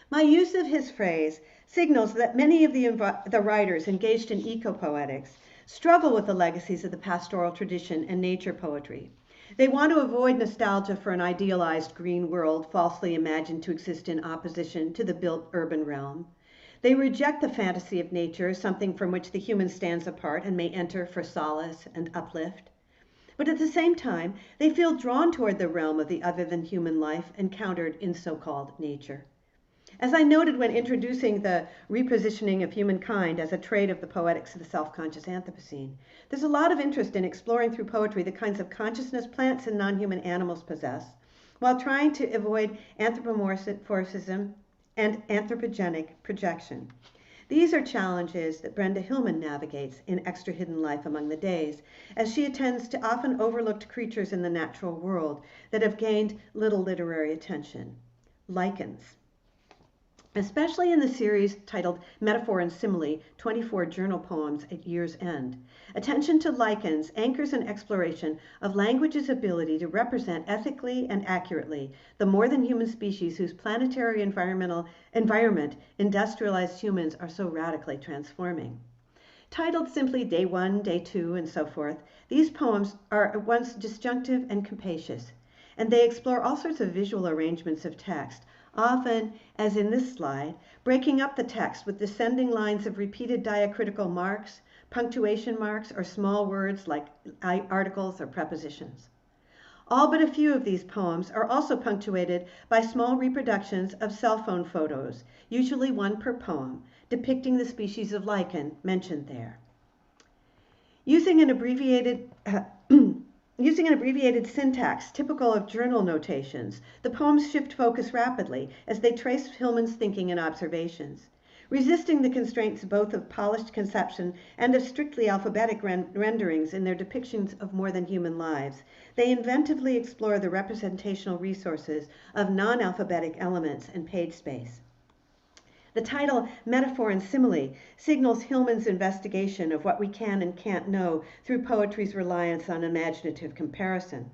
My use of his phrase signals that many of the writers engaged in eco-poetics struggle with the legacies of the pastoral tradition and nature poetry. They want to avoid nostalgia for an idealized green world falsely imagined to exist in opposition to the built urban realm. They reject the fantasy of nature, something from which the human stands apart and may enter for solace and uplift. But at the same time, they feel drawn toward the realm of the other-than-human life encountered in so-called nature. As I noted when introducing the repositioning of humankind as a trait of the poetics of the self-conscious Anthropocene, there's a lot of interest in exploring through poetry the kinds of consciousness plants and non-human animals possess, while trying to avoid anthropomorphism and anthropogenic projection. These are challenges that Brenda Hillman navigates in Extra Hidden Life Among the Days, as she attends to often overlooked creatures in the natural world that have gained little literary attention. Lichens. especially in the series titled Metaphor and Simile, 24 Journal Poems at Year's End. Attention to lichens anchors an exploration of language's ability to represent ethically and accurately the more than human species whose planetary environment industrialized humans are so radically transforming. Titled simply Day 1, Day 2, and so forth, these poems are at once disjunctive and capacious, and they explore all sorts of visual arrangements of text, often, as in this slide, breaking up the text with descending lines of repeated diacritical marks, punctuation marks, or small words like articles or prepositions. All but a few of these poems are also punctuated by small reproductions of cell phone photos, usually one per poem, depicting the species of lichen mentioned there. Using an abbreviated syntax typical of journal notations, the poems shift focus rapidly as they trace Hillman's thinking and observations. Resisting the constraints both of polished conception and of strictly alphabetic renderings in their depictions of more than human lives, they inventively explore the representational resources of non-alphabetic elements and page space. The title Metaphor and Simile signals Hillman's investigation of what we can and can't know through poetry's reliance on imaginative comparison.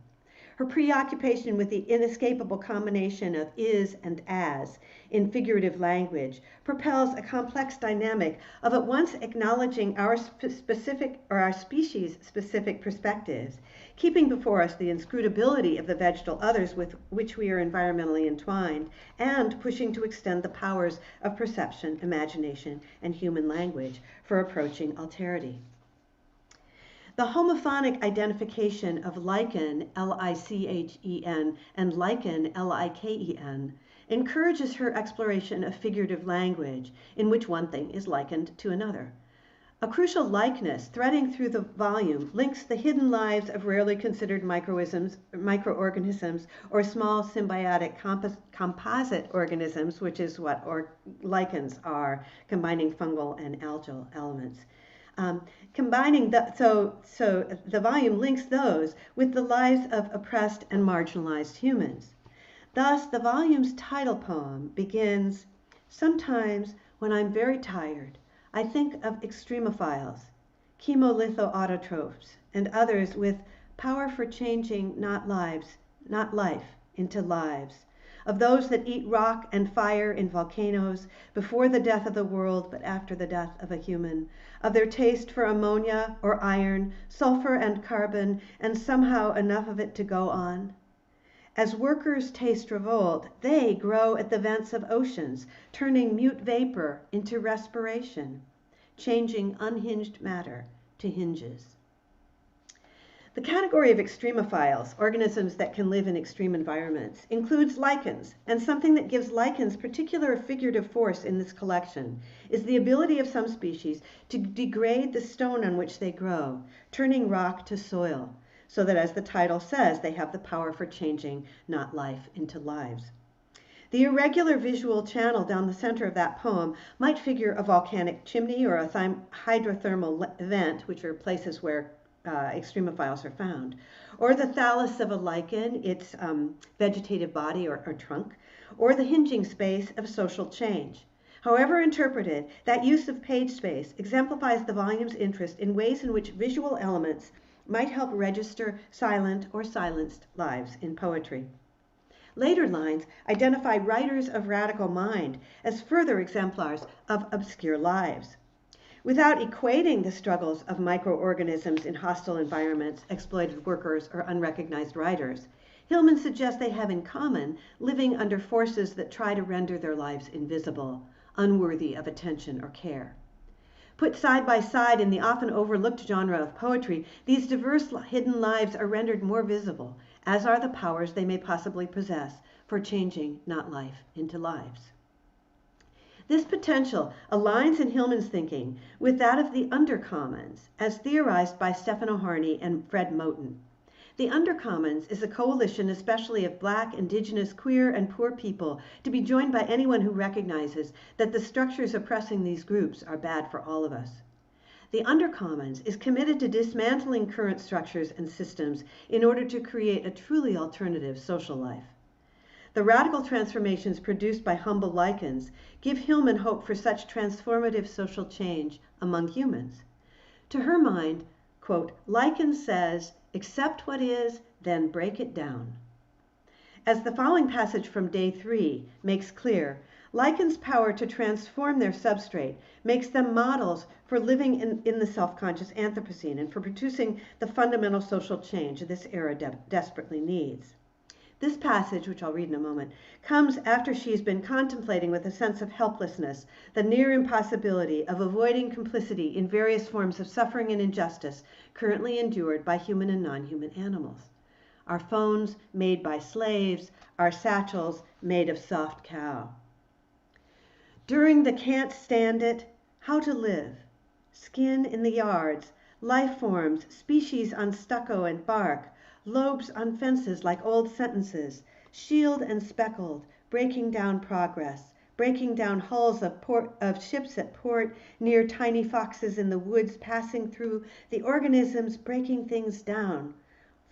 Her preoccupation with the inescapable combination of is and as in figurative language propels a complex dynamic of at once acknowledging our species-specific perspectives, keeping before us the inscrutability of the vegetal others with which we are environmentally entwined, and pushing to extend the powers of perception, imagination, and human language for approaching alterity. The homophonic identification of lichen, L-I-C-H-E-N, and lichen, L-I-K-E-N, encourages her exploration of figurative language in which one thing is likened to another. A crucial likeness threading through the volume links the hidden lives of rarely considered microorganisms or small symbiotic composite organisms, which is what lichens are, combining fungal and algal elements. So the volume links those with the lives of oppressed and marginalized humans. Thus, the volume's title poem begins, "Sometimes when I'm very tired, I think of extremophiles, chemolithoautotrophs, and others with power for changing not life into lives, of those that eat rock and fire in volcanoes before the death of the world but after the death of a human, of their taste for ammonia or iron, sulfur and carbon, and somehow enough of it to go on. As workers taste revolt, they grow at the vents of oceans, turning mute vapor into respiration, changing unhinged matter to hinges." The category of extremophiles, organisms that can live in extreme environments, includes lichens, and something that gives lichens particular figurative force in this collection is the ability of some species to degrade the stone on which they grow, turning rock to soil, so that, as the title says, they have the power for changing not life into lives. The irregular visual channel down the center of that poem might figure a volcanic chimney or a hydrothermal vent, which are places where extremophiles are found, or the thallus of a lichen, its vegetative body or trunk, or the hinging space of social change. However interpreted, that use of page space exemplifies the volume's interest in ways in which visual elements might help register silent or silenced lives in poetry. Later lines identify writers of radical mind as further exemplars of obscure lives. Without equating the struggles of microorganisms in hostile environments, exploited workers, or unrecognized writers, Hillman suggests they have in common living under forces that try to render their lives invisible, unworthy of attention or care. Put side by side in the often overlooked genre of poetry, these diverse hidden lives are rendered more visible, as are the powers they may possibly possess for changing not life into lives. This potential aligns in Hillman's thinking with that of the undercommons, as theorized by Stefano Harney and Fred Moten. The undercommons is a coalition especially of Black, Indigenous, queer, and poor people, to be joined by anyone who recognizes that the structures oppressing these groups are bad for all of us. The undercommons is committed to dismantling current structures and systems in order to create a truly alternative social life. The radical transformations produced by humble lichens give Hillman hope for such transformative social change among humans. To her mind, quote, lichen says, accept what is, then break it down. As the following passage from day 3 makes clear, lichens' power to transform their substrate makes them models for living in the self-conscious Anthropocene and for producing the fundamental social change this era desperately needs. This passage, which I'll read in a moment, comes after she's been contemplating with a sense of helplessness the near impossibility of avoiding complicity in various forms of suffering and injustice currently endured by human and non-human animals. Our phones made by slaves, our satchels made of soft cow. During the can't stand it, how to live, skin in the yards, life forms, species on stucco and bark, lobes on fences like old sentences, shield and speckled, breaking down progress, breaking down hulls of ships at port, near tiny foxes in the woods passing through, the organisms breaking things down,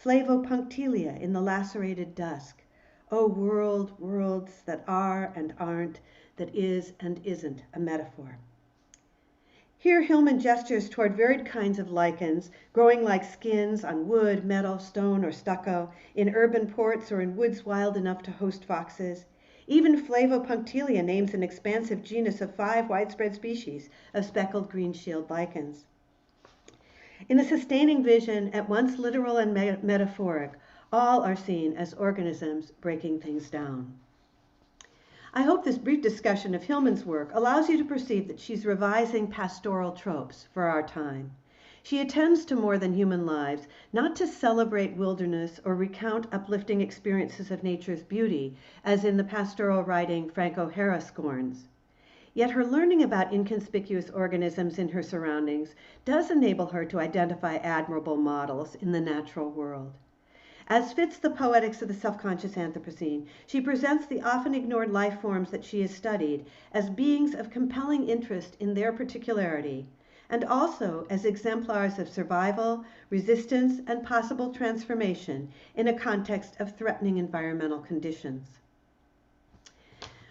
flavopunctilia in the lacerated dusk. O world, worlds that are and aren't, that is and isn't a metaphor. Here Hillman gestures toward varied kinds of lichens, growing like skins on wood, metal, stone, or stucco, in urban ports or in woods wild enough to host foxes. Even flavopunctilia names an expansive genus of 5 widespread species of speckled green shield lichens. In a sustaining vision, at once literal and metaphoric, all are seen as organisms breaking things down. I hope this brief discussion of Hillman's work allows you to perceive that she's revising pastoral tropes for our time. She attends to more than human lives, not to celebrate wilderness or recount uplifting experiences of nature's beauty, as in the pastoral writing Frank O'Hara scorns. Yet her learning about inconspicuous organisms in her surroundings does enable her to identify admirable models in the natural world. As fits the poetics of the self-conscious Anthropocene, she presents the often ignored life forms that she has studied as beings of compelling interest in their particularity, and also as exemplars of survival, resistance, and possible transformation in a context of threatening environmental conditions.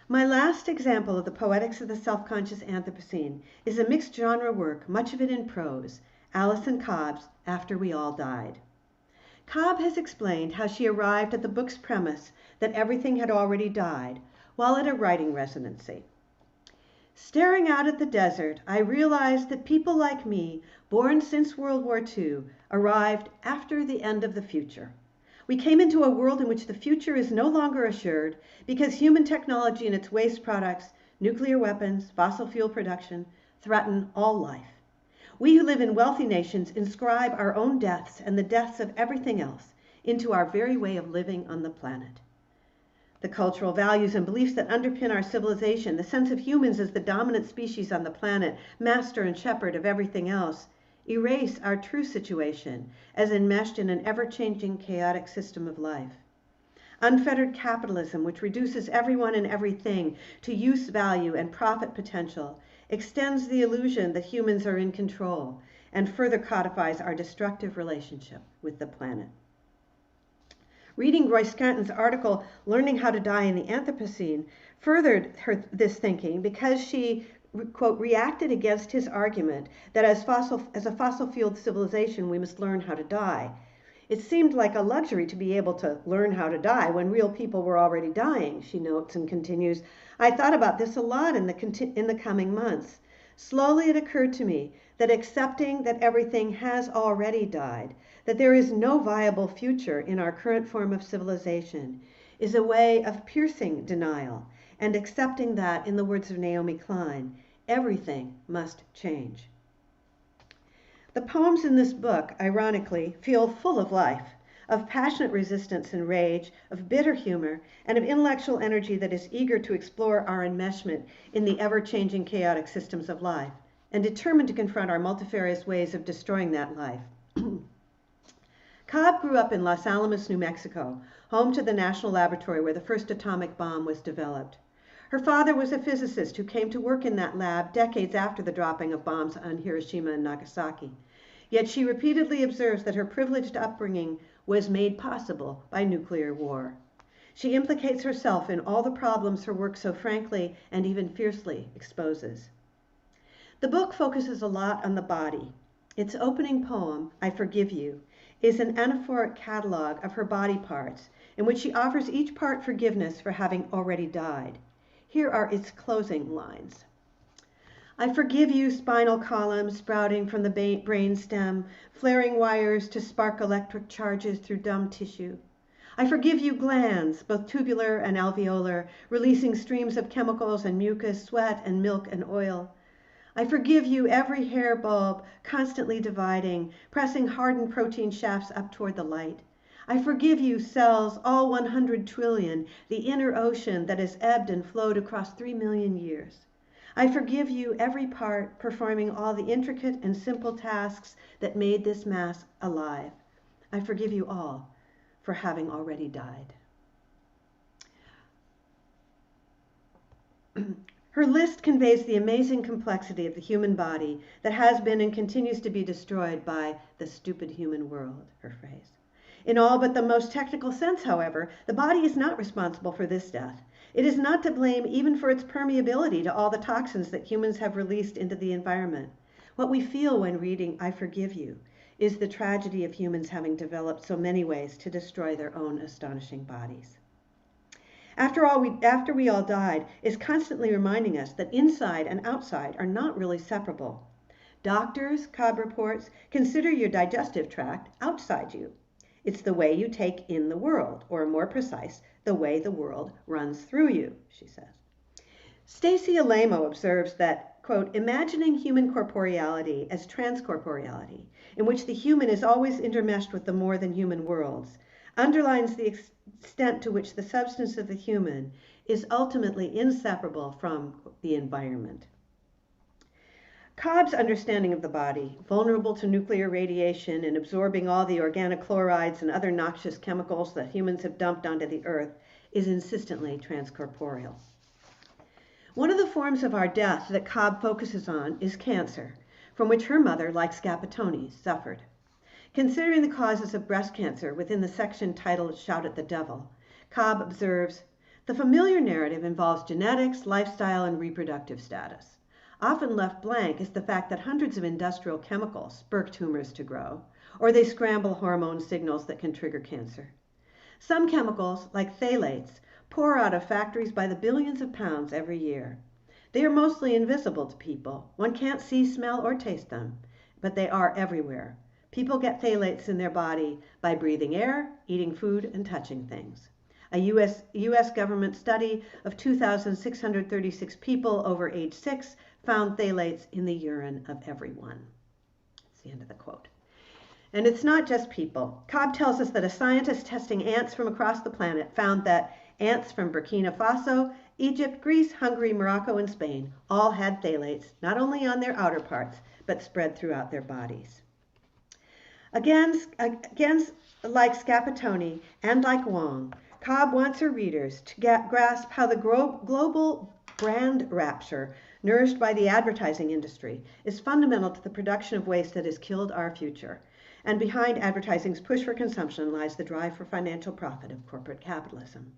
My last example of the poetics of the self-conscious Anthropocene is a mixed genre work, much of it in prose, Alison Cobb's After We All Died. Cobb has explained how she arrived at the book's premise that everything had already died while at a writing residency. Staring out at the desert, I realized that people like me, born since World War II, arrived after the end of the future. We came into a world in which the future is no longer assured because human technology and its waste products, nuclear weapons, fossil fuel production, threaten all life. We who live in wealthy nations inscribe our own deaths and the deaths of everything else into our very way of living on the planet. The cultural values and beliefs that underpin our civilization, the sense of humans as the dominant species on the planet, master and shepherd of everything else, erase our true situation as enmeshed in an ever-changing, chaotic system of life. Unfettered capitalism, which reduces everyone and everything to use value and profit potential, extends the illusion that humans are in control and further codifies our destructive relationship with the planet. Reading Roy Scranton's article, Learning How to Die in the Anthropocene, furthered this thinking because she, quote, reacted against his argument that as a fossil-fueled civilization, we must learn how to die. It seemed like a luxury to be able to learn how to die when real people were already dying, she notes and continues. I thought about this a lot in the coming months. Slowly it occurred to me that accepting that everything has already died, that there is no viable future in our current form of civilization, is a way of piercing denial and accepting that, in the words of Naomi Klein, everything must change. The poems in this book, ironically, feel full of life, of passionate resistance and rage, of bitter humor, and of intellectual energy that is eager to explore our enmeshment in the ever-changing chaotic systems of life, and determined to confront our multifarious ways of destroying that life. Cobb grew up in Los Alamos, New Mexico, home to the National Laboratory where the first atomic bomb was developed. Her father was a physicist who came to work in that lab decades after the dropping of bombs on Hiroshima and Nagasaki. Yet she repeatedly observes that her privileged upbringing was made possible by nuclear war. She implicates herself in all the problems her work so frankly and even fiercely exposes. The book focuses a lot on the body. Its opening poem, I Forgive You, is an anaphoric catalog of her body parts in which she offers each part forgiveness for having already died. Here are its closing lines. I forgive you, spinal column sprouting from the brain stem, flaring wires to spark electric charges through dumb tissue. I forgive you, glands, both tubular and alveolar, releasing streams of chemicals and mucus, sweat and milk and oil. I forgive you, every hair bulb, constantly dividing, pressing hardened protein shafts up toward the light. I forgive you, cells, all 100 trillion, the inner ocean that has ebbed and flowed across 3 million years. I forgive you, every part, performing all the intricate and simple tasks that made this mass alive. I forgive you all for having already died. Her list conveys the amazing complexity of the human body that has been and continues to be destroyed by the stupid human world, her phrase. In all but the most technical sense, however, the body is not responsible for this death. It is not to blame even for its permeability to all the toxins that humans have released into the environment. What we feel when reading I Forgive You is the tragedy of humans having developed so many ways to destroy their own astonishing bodies. After we all died is constantly reminding us that inside and outside are not really separable. Doctors, Cobb reports, consider your digestive tract outside you. It's the way you take in the world, or more precise, the way the world runs through you, she says. Stacy Alamo observes that, quote, imagining human corporeality as transcorporeality, in which the human is always intermeshed with the more than human worlds, underlines the extent to which the substance of the human is ultimately inseparable from the environment. Cobb's understanding of the body, vulnerable to nuclear radiation and absorbing all the organic chlorides and other noxious chemicals that humans have dumped onto the earth, is insistently transcorporeal. One of the forms of our death that Cobb focuses on is cancer, from which her mother, like Scapitoni, suffered. Considering the causes of breast cancer within the section titled Shout at the Devil, Cobb observes, the familiar narrative involves genetics, lifestyle, and reproductive status. Often left blank is the fact that hundreds of industrial chemicals spur tumors to grow, or they scramble hormone signals that can trigger cancer. Some chemicals, like phthalates, pour out of factories by the billions of pounds every year. They are mostly invisible to people. One can't see, smell, or taste them, but they are everywhere. People get phthalates in their body by breathing air, eating food, and touching things. A U.S. government study of 2,636 people over age 6 found phthalates in the urine of everyone. That's the end of the quote. And it's not just people. Cobb tells us that a scientist testing ants from across the planet found that ants from Burkina Faso, Egypt, Greece, Hungary, Morocco, and Spain all had phthalates, not only on their outer parts, but spread throughout their bodies. Again, like Scapitoni and like Wong, Cobb wants her readers to grasp how the global brand rapture nourished by the advertising industry is fundamental to the production of waste that has killed our future. And behind advertising's push for consumption lies the drive for financial profit of corporate capitalism.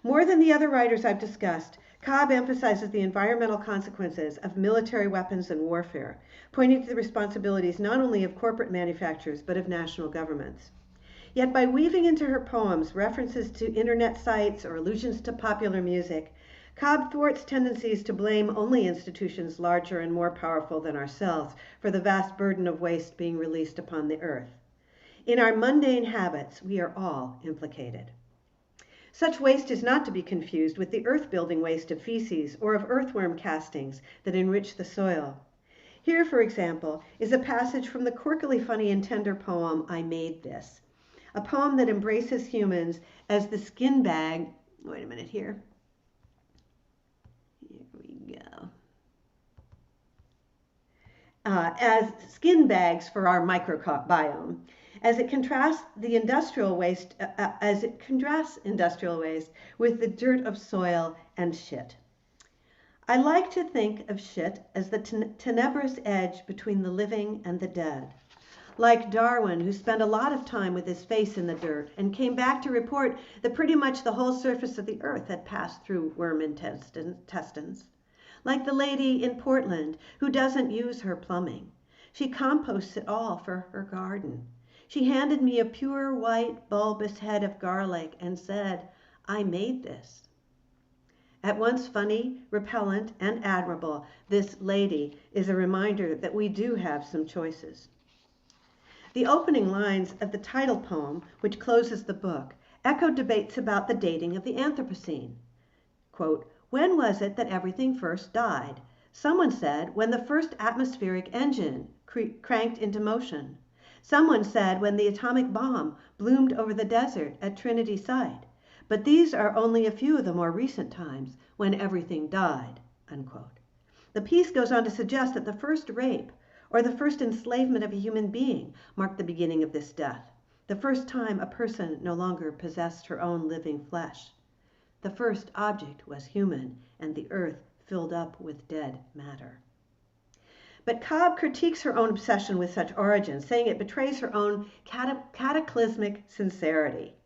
More than the other writers I've discussed, Cobb emphasizes the environmental consequences of military weapons and warfare, pointing to the responsibilities not only of corporate manufacturers but of national governments. Yet by weaving into her poems references to internet sites or allusions to popular music, Cobb thwarts tendencies to blame only institutions larger and more powerful than ourselves for the vast burden of waste being released upon the earth. In our mundane habits, we are all implicated. Such waste is not to be confused with the earth-building waste of feces or of earthworm castings that enrich the soil. Here, for example, is a passage from the quirkily funny and tender poem, I Made This, a poem that embraces humans as the skin bag, wait a minute here. Here we go. As skin bags for our microbiome, as it contrasts industrial waste with the dirt of soil and shit. I like to think of shit as the tenebrous edge between the living and the dead. Like Darwin, who spent a lot of time with his face in the dirt and came back to report that pretty much the whole surface of the earth had passed through worm intestines. Like the lady in Portland who doesn't use her plumbing. She composts it all for her garden. She handed me a pure white bulbous head of garlic and said, "I made this." At once funny, repellent, and admirable, this lady is a reminder that we do have some choices. The opening lines of the title poem, which closes the book, echo debates about the dating of the Anthropocene. Quote, "When was it that everything first died? Someone said when the first atmospheric engine cranked into motion. Someone said when the atomic bomb bloomed over the desert at Trinity Site. But these are only a few of the more recent times when everything died." Unquote. The piece goes on to suggest that the first rape or the first enslavement of a human being marked the beginning of this death, the first time a person no longer possessed her own living flesh. The first object was human, and the earth filled up with dead matter. But Cobb critiques her own obsession with such origins, saying it betrays her own cataclysmic sincerity.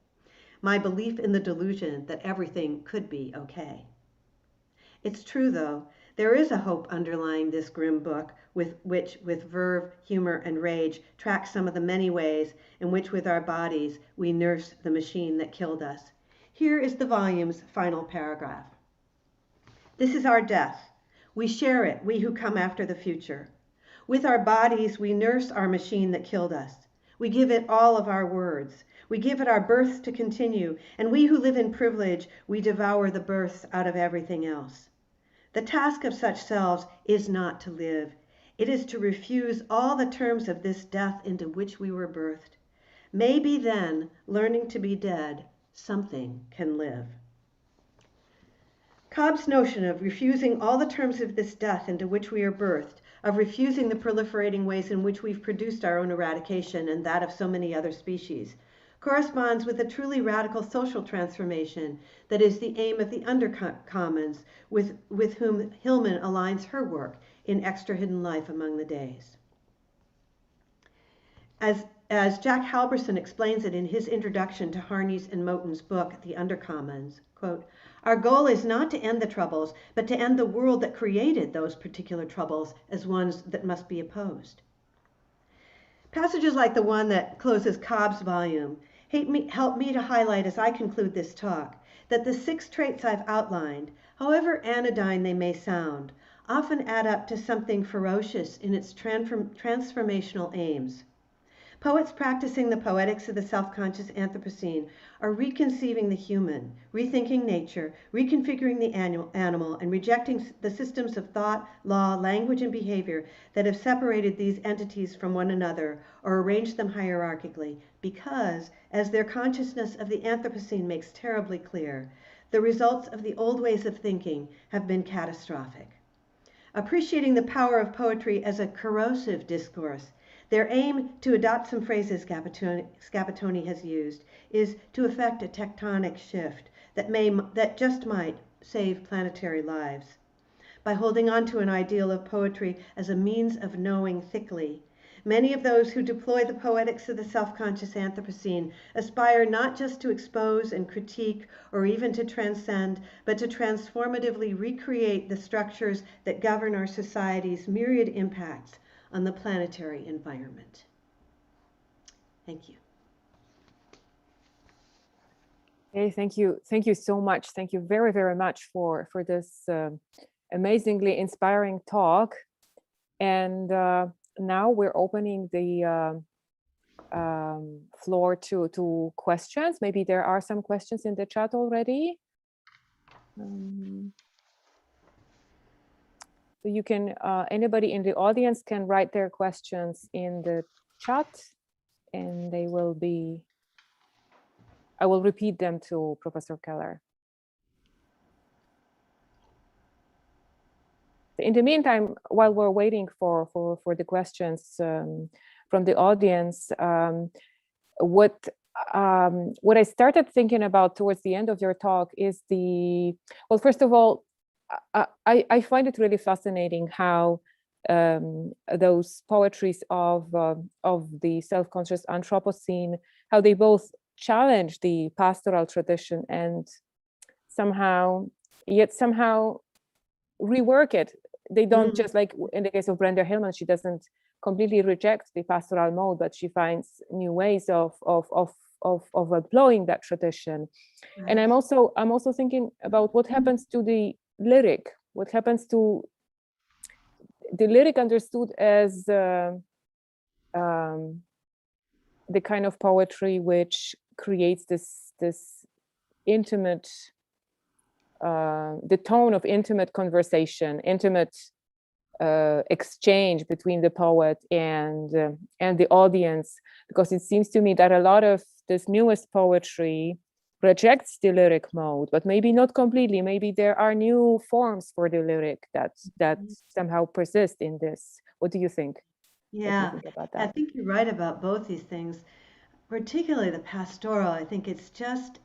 My belief in the delusion that everything could be okay. It's true, though, there is a hope underlying this grim book, which, with verve, humor, and rage, tracks some of the many ways in which with our bodies we nurse the machine that killed us. Here is the volume's final paragraph. "This is our death. We share it, we who come after the future. With our bodies we nurse our machine that killed us. We give it all of our words. We give it our births to continue, and we who live in privilege, we devour the births out of everything else. The task of such selves is not to live. It is to refuse all the terms of this death into which we were birthed. Maybe then, learning to be dead, something can live." Cobb's notion of refusing all the terms of this death into which we are birthed, of refusing the proliferating ways in which we've produced our own eradication and that of so many other species, corresponds with a truly radical social transformation that is the aim of the undercommons with whom Hillman aligns her work in Extra Hidden Life Among the Days. As Jack Halberson explains it in his introduction to Harney's and Moten's book, The Undercommons, quote, "Our goal is not to end the troubles, but to end the world that created those particular troubles as ones that must be opposed." Passages like the one that closes Cobb's volume help me to highlight as I conclude this talk that the 6 traits I've outlined, however anodyne they may sound, often add up to something ferocious in its transformational aims. Poets practicing the poetics of the self-conscious Anthropocene are reconceiving the human, rethinking nature, reconfiguring the animal, and rejecting the systems of thought, law, language, and behavior that have separated these entities from one another or arranged them hierarchically, because, as their consciousness of the Anthropocene makes terribly clear, the results of the old ways of thinking have been catastrophic. Appreciating the power of poetry as a corrosive discourse, their aim, to adopt some phrases Scapitoni has used, is to effect a tectonic shift that just might save planetary lives. By holding on to an ideal of poetry as a means of knowing thickly, many of those who deploy the poetics of the self-conscious Anthropocene aspire not just to expose and critique or even to transcend, but to transformatively recreate the structures that govern our society's myriad impacts on the planetary environment. Thank you. Okay, thank you. Thank you so much. Thank you very, very much for this amazingly inspiring talk. And now we're opening the floor to questions. Maybe there are some questions in the chat already. So you can, anybody in the audience can write their questions in the chat, and they will be, I will repeat them to Professor Keller. In the meantime, while we're waiting for the questions from the audience, what I started thinking about towards the end of your talk is well, first of all, I find it really fascinating how those poetries of the self-conscious Anthropocene, how they both challenge the pastoral tradition and somehow rework it. They don't just, like in the case of Brenda Hillman, she doesn't completely reject the pastoral mode, but she finds new ways of employing that tradition. Right. And I'm also thinking about what happens to the lyric. What happens to the lyric understood as the kind of poetry which creates this intimate, the tone of intimate conversation, intimate exchange between the poet and the audience, because it seems to me that a lot of this newest poetry rejects the lyric mode, but maybe not completely. Maybe there are new forms for the lyric that somehow persist in this. What do you think? Yeah, What do you think about I that? think you're right about both these things, particularly the pastoral. I think it's just,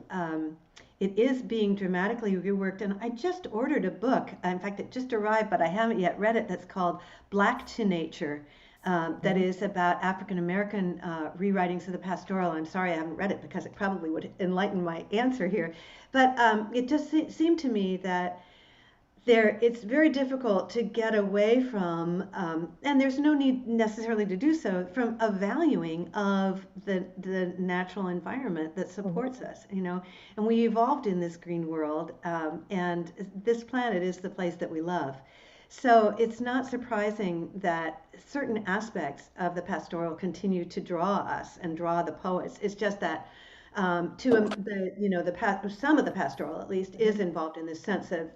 it is being dramatically reworked. And I just ordered a book. In fact, it just arrived, but I haven't yet read it. That's called Black to Nature. That is about African American rewritings of the pastoral. I'm sorry I haven't read it because it probably would enlighten my answer here. But it just seemed to me that it's very difficult to get away from, and there's no need necessarily to do so, from a valuing of the natural environment that supports us, and we evolved in this green world, and this planet is the place that we love. So it's not surprising that certain aspects of the pastoral continue to draw us and draw the poets. It's just that some of the pastoral, at least, is involved in this sense of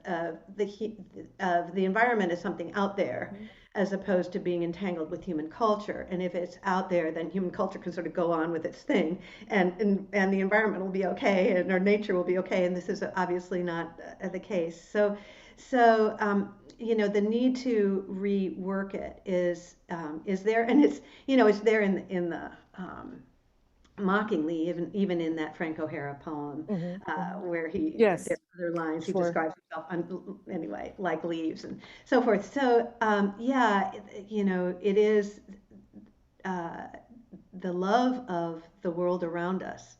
the environment as something out there, as opposed to being entangled with human culture. And if it's out there, then human culture can sort of go on with its thing, and the environment will be okay, and our nature will be okay. And this is obviously not the case. So the need to rework it is there, and it's there in the mockingly, even in that Frank O'Hara poem, where Yes, there are other lines, he sure. describes himself anyway, like leaves and so forth. So it is the love of the world around us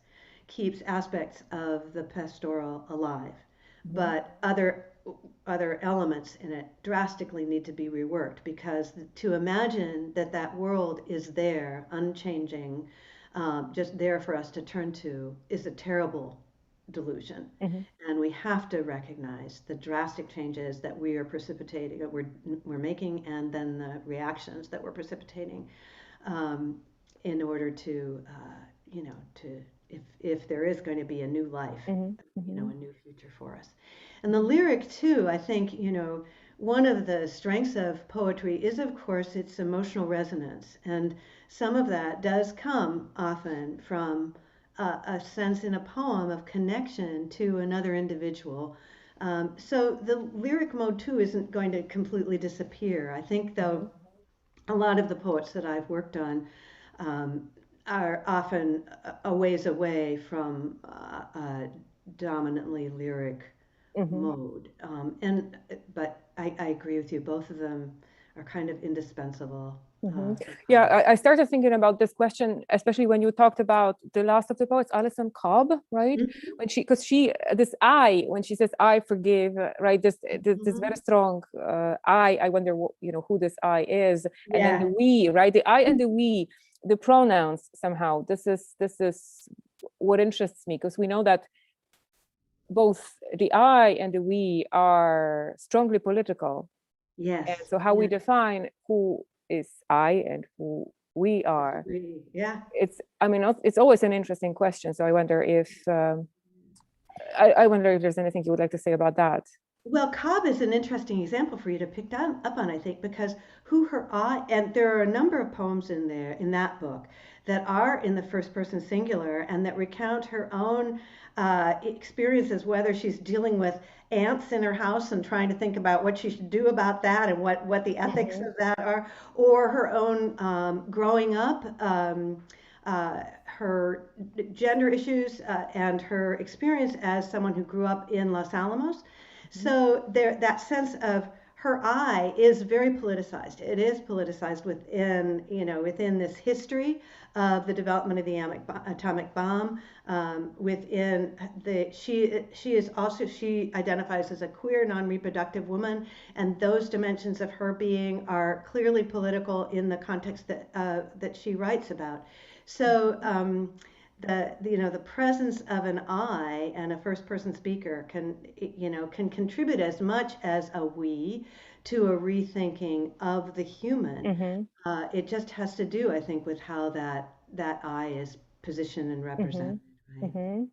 keeps aspects of the pastoral alive, but other elements in it drastically need to be reworked, because to imagine that world is there, unchanging, just there for us to turn to, is a terrible delusion. And we have to recognize the drastic changes that we are precipitating, that we're making, and then the reactions that we're precipitating, in order to, if there is going to be a new life, a new future for us. And the lyric too, I think, one of the strengths of poetry is, of course, its emotional resonance. And some of that does come often from a sense in a poem of connection to another individual. So the lyric mode too isn't going to completely disappear. I think, though, a lot of the poets that I've worked on are often a ways away from dominantly lyric mode. But I agree with you. Both of them are kind of indispensable. Yeah, I started thinking about this question, especially when you talked about the last of the poets, Alison Cobb, right? When when she says "I forgive," right? This very strong I wonder who this I is, and then the we, right? The I and the we, the pronouns somehow. This is what interests me, because we know that both the I and the we are strongly political. Yes. And so how we define who is I and who we are. Yeah. It's always an interesting question. So I wonder if I wonder if there's anything you would like to say about that. Well, Cobb is an interesting example for you to pick up on, I think, because who, her, I, and there are a number of poems in that book that are in the first person singular and that recount her own experiences, whether she's dealing with ants in her house and trying to think about what she should do about that and what the ethics of that are, or her own growing up, her gender issues, and her experience as someone who grew up in Los Alamos. So that sense of her I is very politicized. It is politicized within, within this history of the development of the atomic bomb. Within she identifies as a queer, non-reproductive woman, and those dimensions of her being are clearly political in the context that she writes about. So. The presence of an I and a first person speaker can contribute as much as a we to a rethinking of the human. It just has to do, I think, with how that I is positioned and represented. Right?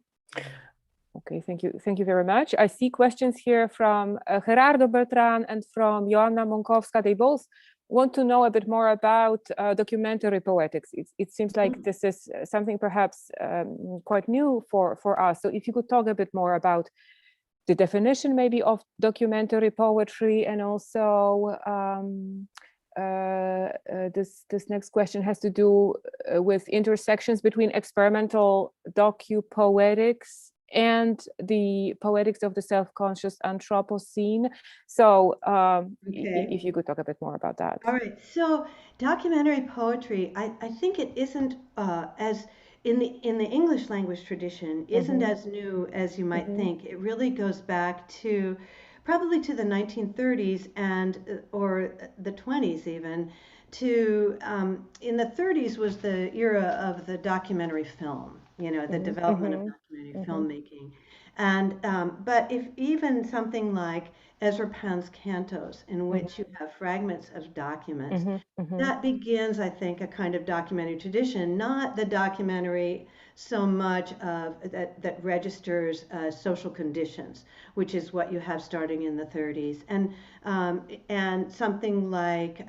Okay, thank you. Thank you very much. I see questions here from Gerardo Bertran and from Joanna Monkowska. They both want to know a bit more about documentary poetics. It seems like this is something perhaps quite new for us. So if you could talk a bit more about the definition maybe of documentary poetry, and also this next question has to do with intersections between experimental docu-poetics and the poetics of the self-conscious Anthropocene. So if you could talk a bit more about that. All right. So documentary poetry, I think it isn't as in the English language tradition isn't as new as you might think. It really goes back to probably to the 1930s and or the 20s even. To in the 30s was the era of the documentary film, the development of documentary filmmaking. And but if even something like Ezra Pound's cantos, in which you have fragments of documents, that begins, I think, a kind of documentary tradition, not the documentary so much of that registers social conditions, which is what you have starting in the 30s, and something like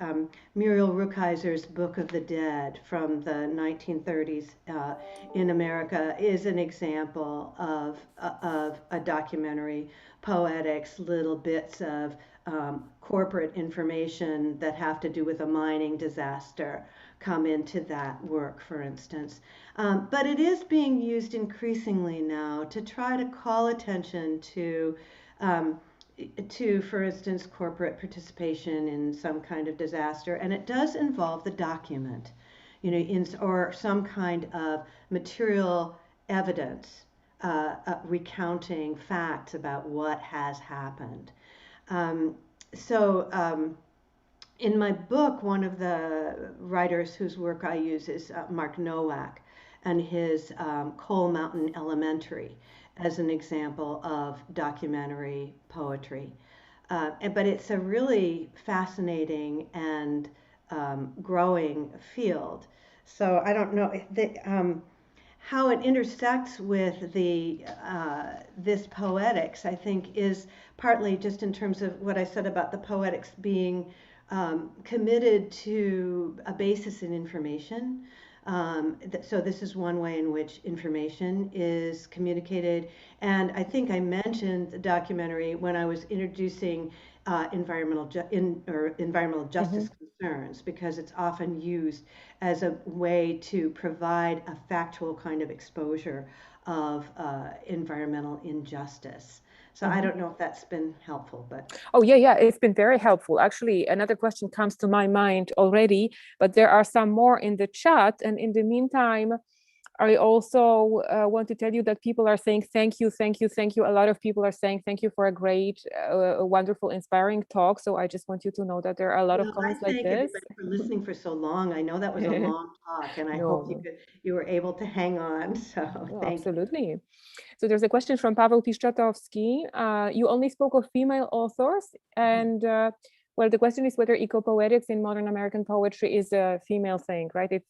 Muriel Rukeyser's Book of the Dead from the 1930s in America is an example of a documentary poetics, little bits of corporate information that have to do with a mining disaster come into that work, for instance. But it is being used increasingly now to try to call attention to, for instance, corporate participation in some kind of disaster, and it does involve the document, or some kind of material evidence recounting facts about what has happened. In my book, one of the writers whose work I use is Mark Nowak, and his Coal Mountain Elementary as an example of documentary poetry. But it's a really fascinating and growing field. So I don't know how it intersects with this poetics, I think, is partly just in terms of what I said about the poetics being committed to a basis in information. So this is one way in which information is communicated. And I think I mentioned the documentary when I was introducing environmental justice concerns, because it's often used as a way to provide a factual kind of exposure of environmental injustice. So I don't know if that's been helpful, but. Oh, yeah, it's been very helpful. Actually, another question comes to my mind already, but there are some more in the chat. And in the meantime, I also want to tell you that people are saying thank you, thank you, thank you. A lot of people are saying thank you for a great, wonderful, inspiring talk. So I just want you to know that there are a lot of comments like this. Thank everybody for listening for so long. I know that was a long talk, and I hope you were able to hang on. So thank you. Absolutely. So there's a question from Paweł Piszczatowski. You only spoke of female authors, and well, the question is whether eco-poetics in modern American poetry is a female thing, right? It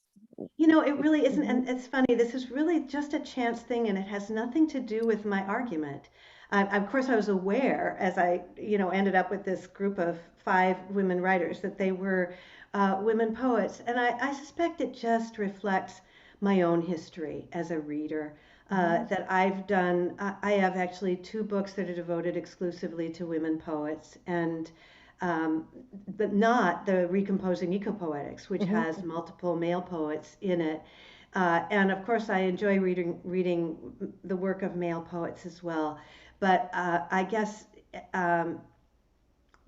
really isn't. And it's funny, this is really just a chance thing, and it has nothing to do with my argument. Of course, I was aware as I, ended up with this group of 5 women writers that they were women poets. And I suspect it just reflects my own history as a reader. That I've done. I have actually 2 books that are devoted exclusively to women poets, and but not the Recomposing Ecopoetics, which has multiple male poets in it. And of course, I enjoy reading the work of male poets as well. But I guess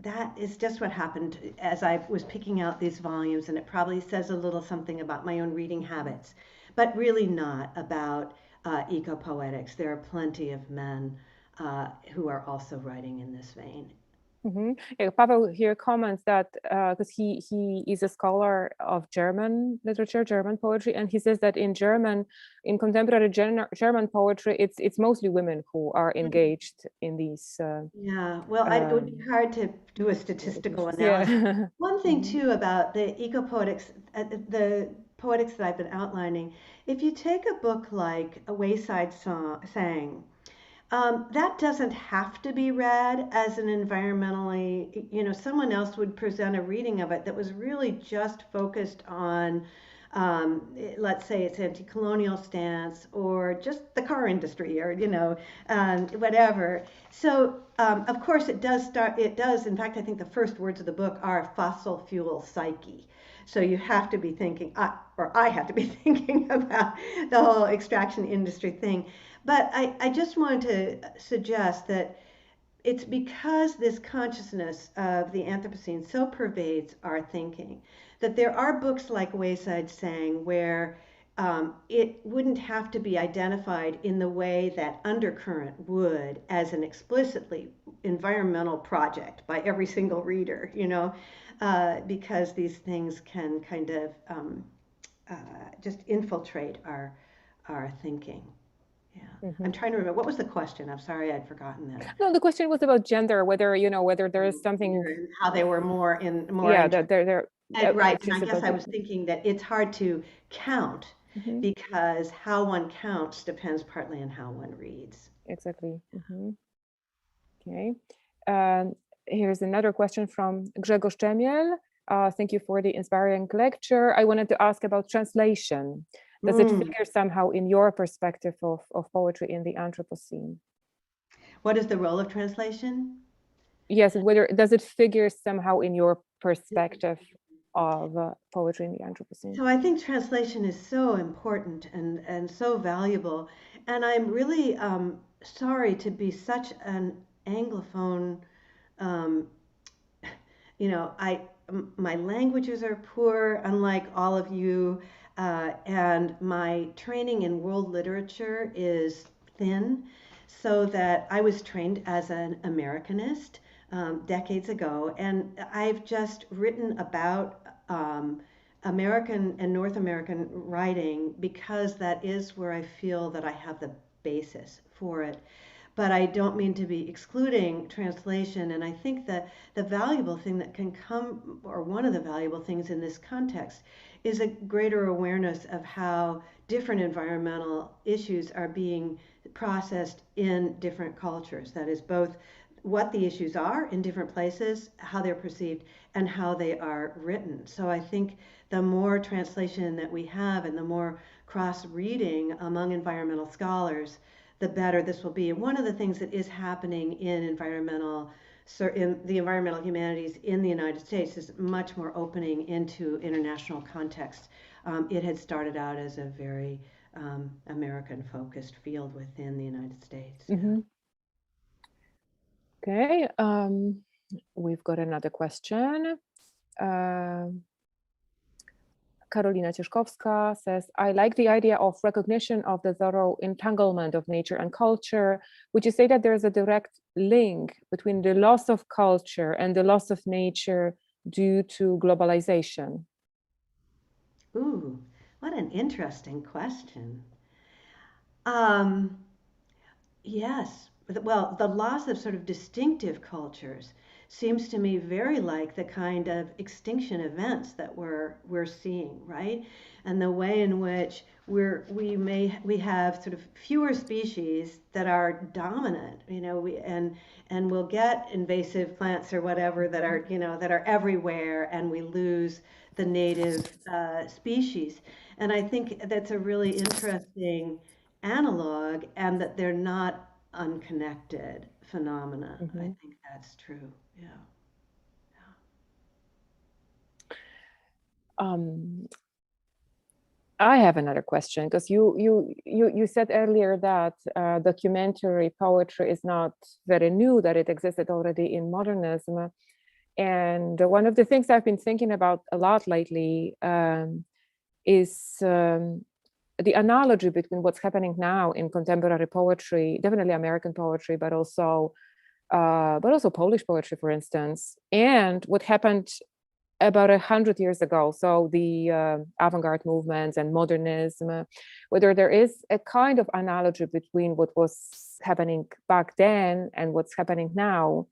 that is just what happened as I was picking out these volumes, and it probably says a little something about my own reading habits, but really not about ecopoetics. There are plenty of men who are also writing in this vein. Yeah, Pavel here comments that because he is a scholar of German literature, German poetry, and he says that in contemporary German poetry, it's mostly women who are engaged in these. Yeah, well, it would be hard to do a statistical analysis. Yeah. One thing too about the ecopoetics, the poetics that I've been outlining, if you take a book like A Wayside Song, Sang, that doesn't have to be read as an environmentally, someone else would present a reading of it that was really just focused on, let's say it's anti-colonial stance or just the car industry or, whatever. So, of course, it does, in fact, I think the first words of the book are fossil fuel psyche. So you have to be thinking, or I have to be thinking about the whole extraction industry thing. But I just wanted to suggest that it's because this consciousness of the Anthropocene so pervades our thinking that there are books like Wayside Sang where it wouldn't have to be identified in the way that Undercurrent would as an explicitly environmental project by every single reader, because these things can kind of just infiltrate our thinking. Yeah. I'm trying to remember. What was the question? I'm sorry, I'd forgotten that. No, the question was about gender, whether there is something. How they were more. Yeah, they're right. And I guess I was thinking that it's hard to count because how one counts depends partly on how one reads. Exactly. Okay. Here's another question from Grzegorz Czemiel. Thank you for the inspiring lecture. I wanted to ask about translation. Does it figure somehow in your perspective of poetry in the Anthropocene? What is the role of translation? Yes, does it figure somehow in your perspective of poetry in the Anthropocene? So I think translation is so important and so valuable. And I'm really sorry to be such an Anglophone. My languages are poor, unlike all of you. And my training in world literature is thin, so that I was trained as an Americanist decades ago, and I've just written about American and North American writing because that is where I feel that I have the basis for it. But I don't mean to be excluding translation, and I think that the valuable thing that can come, or one of the valuable things in this context, is a greater awareness of how different environmental issues are being processed in different cultures. That is both what the issues are in different places, how they're perceived, and how they are written. So I think the more translation that we have and the more cross-reading among environmental scholars, the better this will be. And one of the things that is happening in the environmental humanities in the United States is much more opening into international context. It had started out as a very American-focused field within the United States. Okay, we've got another question. Karolina Cieszkowska says, I like the idea of recognition of the thorough entanglement of nature and culture. Would you say that there is a direct link between the loss of culture and the loss of nature due to globalization? Ooh, what an interesting question. Yes. Well, the loss of sort of distinctive cultures seems to me very like the kind of extinction events that we're seeing, right? And the way in which we have sort of fewer species that are dominant, and we'll get invasive plants or whatever that are everywhere, and we lose the native species. And I think that's a really interesting analog, and that they're not unconnected phenomena. I think that's true. Yeah. I have another question, because you said earlier that documentary poetry is not very new, that it existed already in modernism. And one of the things I've been thinking about a lot lately is the analogy between what's happening now in contemporary poetry, definitely American poetry, but also Polish poetry, for instance, and what happened about 100 years ago. So the avant-garde movements and modernism, whether there is a kind of analogy between what was happening back then and what's happening now.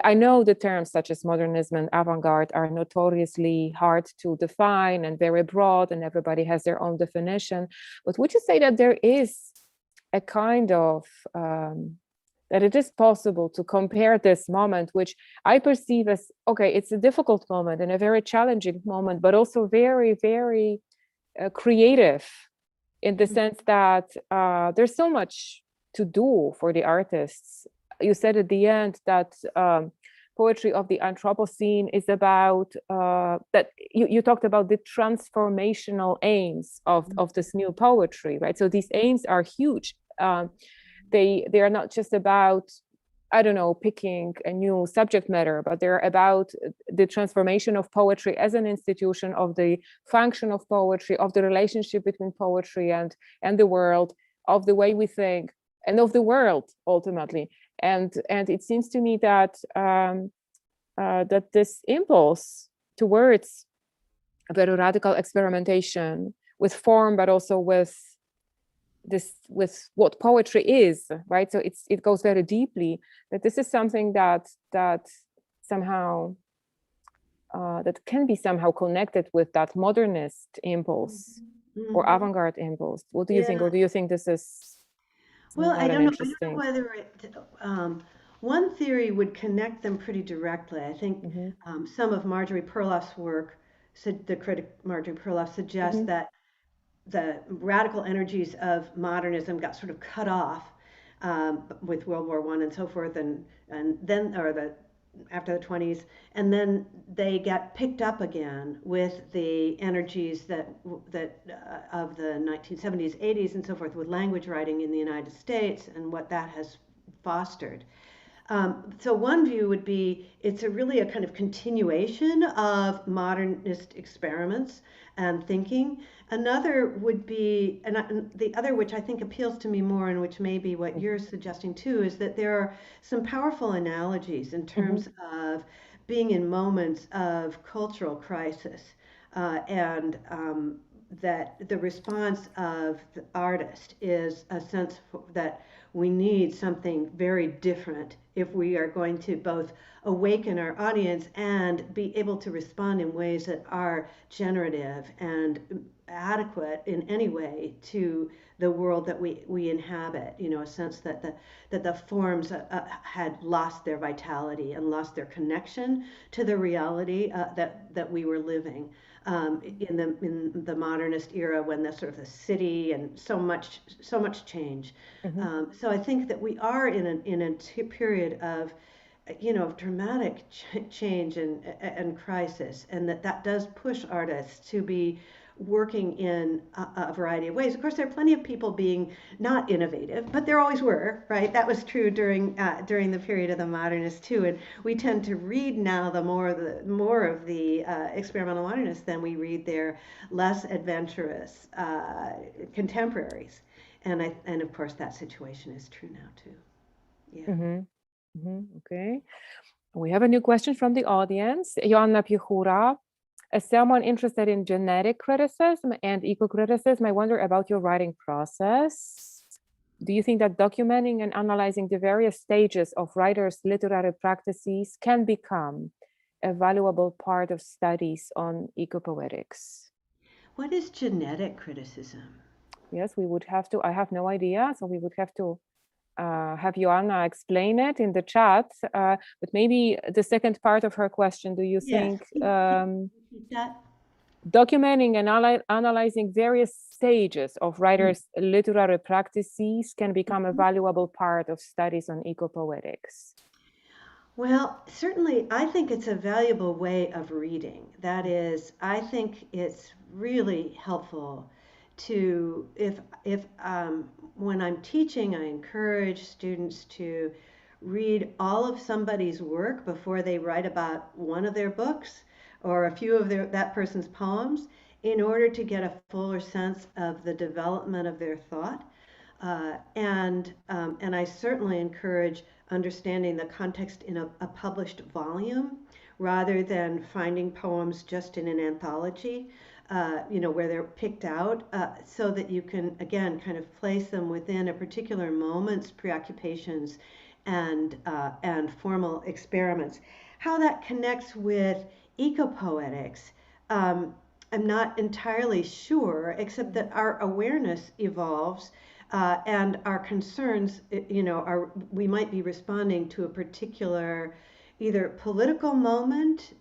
I know the terms such as modernism and avant-garde are notoriously hard to define and very broad, and everybody has their own definition. But would you say that there is a kind of that it is possible to compare this moment, which I perceive as, okay, it's a difficult moment and a very challenging moment, but also very, very creative, in the sense that there's so much to do for the artists. You said at the end that poetry of the Anthropocene is about, that you talked about the transformational aims of this new poetry, right? So these aims are huge. They are not just about, I don't know, picking a new subject matter, but they're about the transformation of poetry as an institution, of the function of poetry, of the relationship between poetry and the world, of the way we think, and of the world ultimately. And it seems to me that that this impulse towards a very radical experimentation with form, but also with what poetry is, right? So it goes very deeply, that this is something that somehow that can be somehow connected with that modernist impulse or avant-garde impulse. What do you think? Or do you think this is well, not I don't know. I don't know interesting? whether one theory would connect them pretty directly. I think some of Marjorie Perloff's work, the critic Marjorie Perloff, suggests that the radical energies of modernism got sort of cut off with World War I and so forth, and then, or after the 20s, and then they get picked up again with the energies that of the 1970s, 80s, and so forth, with language writing in the United States and what that has fostered. So one view would be it's really a kind of continuation of modernist experiments and thinking. Another would be, and the other, which I think appeals to me more, and which may be what you're suggesting too, is that there are some powerful analogies in terms of being in moments of cultural crisis, and that the response of the artist is a sense that we need something very different if we are going to both awaken our audience and be able to respond in ways that are generative and adequate in any way to the world that we inhabit. You know, a sense that the forms had lost their vitality and lost their connection to the reality that we were living. In the modernist era, when the sort of the city and so much change. So I think that we are in a period of, you know, of dramatic change and crisis, and that does push artists to be working in a variety of ways. Of course, there are plenty of people being not innovative, but there always were, right? That was true during the period of the modernists too. And we tend to read now more of the experimental modernists than we read their less adventurous contemporaries. And of course, that situation is true now too. Yeah. Okay. We have a new question from the audience. Joanna Piechura. As someone interested in genetic criticism and eco-criticism, I wonder about your writing process. Do you think that documenting and analyzing the various stages of writers' literary practices can become a valuable part of studies on eco-poetics? What is genetic criticism? Yes, we would have to. I have no idea, so we would have to have Joanna explain it in the chat. But maybe the second part of her question, do you think documenting and analyzing various stages of writers' literary practices can become a valuable part of studies on eco-poetics? Well, certainly, I think it's a valuable way of reading. That is, I think it's really helpful to, if when I'm teaching, I encourage students to read all of somebody's work before they write about one of their books or a few of that person's poems in order to get a fuller sense of the development of their thought. And I certainly encourage understanding the context in a published volume rather than finding poems just in an anthology, where they're picked out, so that you can, again, kind of place them within a particular moment's preoccupations and formal experiments. How that connects with ecopoetics, I'm not entirely sure, except that our awareness evolves, and our concerns, we might be responding to a particular either political moment,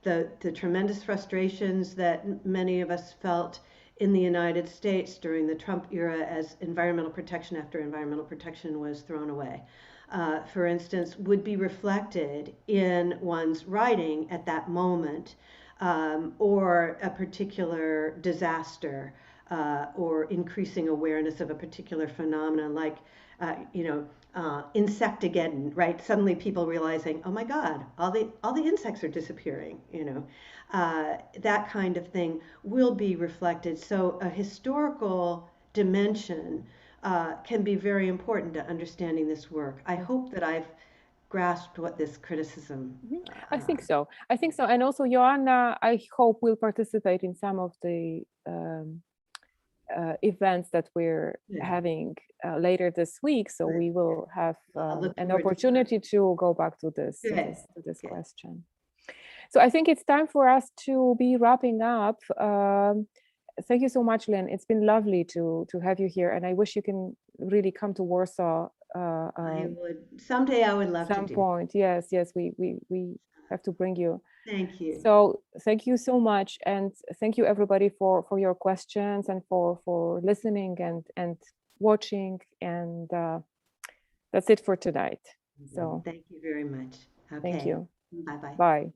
the tremendous frustrations that many of us felt in the United States during the Trump era as environmental protection after environmental protection was thrown away, for instance, would be reflected in one's writing at that moment, or a particular disaster, or increasing awareness of a particular phenomenon, like, Insectageddon, right? Suddenly people realizing, oh my God, all the insects are disappearing, that kind of thing will be reflected. So a historical dimension can be very important to understanding this work. I hope that I've grasped what this criticism. I think so. And also, Joanna, I hope will participate in some of the events that we're having later this week. So we will have an opportunity to go back to this question. So I think it's time for us to be wrapping up. Thank you so much, Lynn. It's been lovely to have you here, and I wish you can really come to Warsaw. I would someday. I would love to. Some point, yes. We have to bring you. Thank you. So thank you so much, and thank you everybody for your questions and for listening and watching. And that's it for tonight. So thank you very much. Okay. Thank you. Bye-bye. Bye.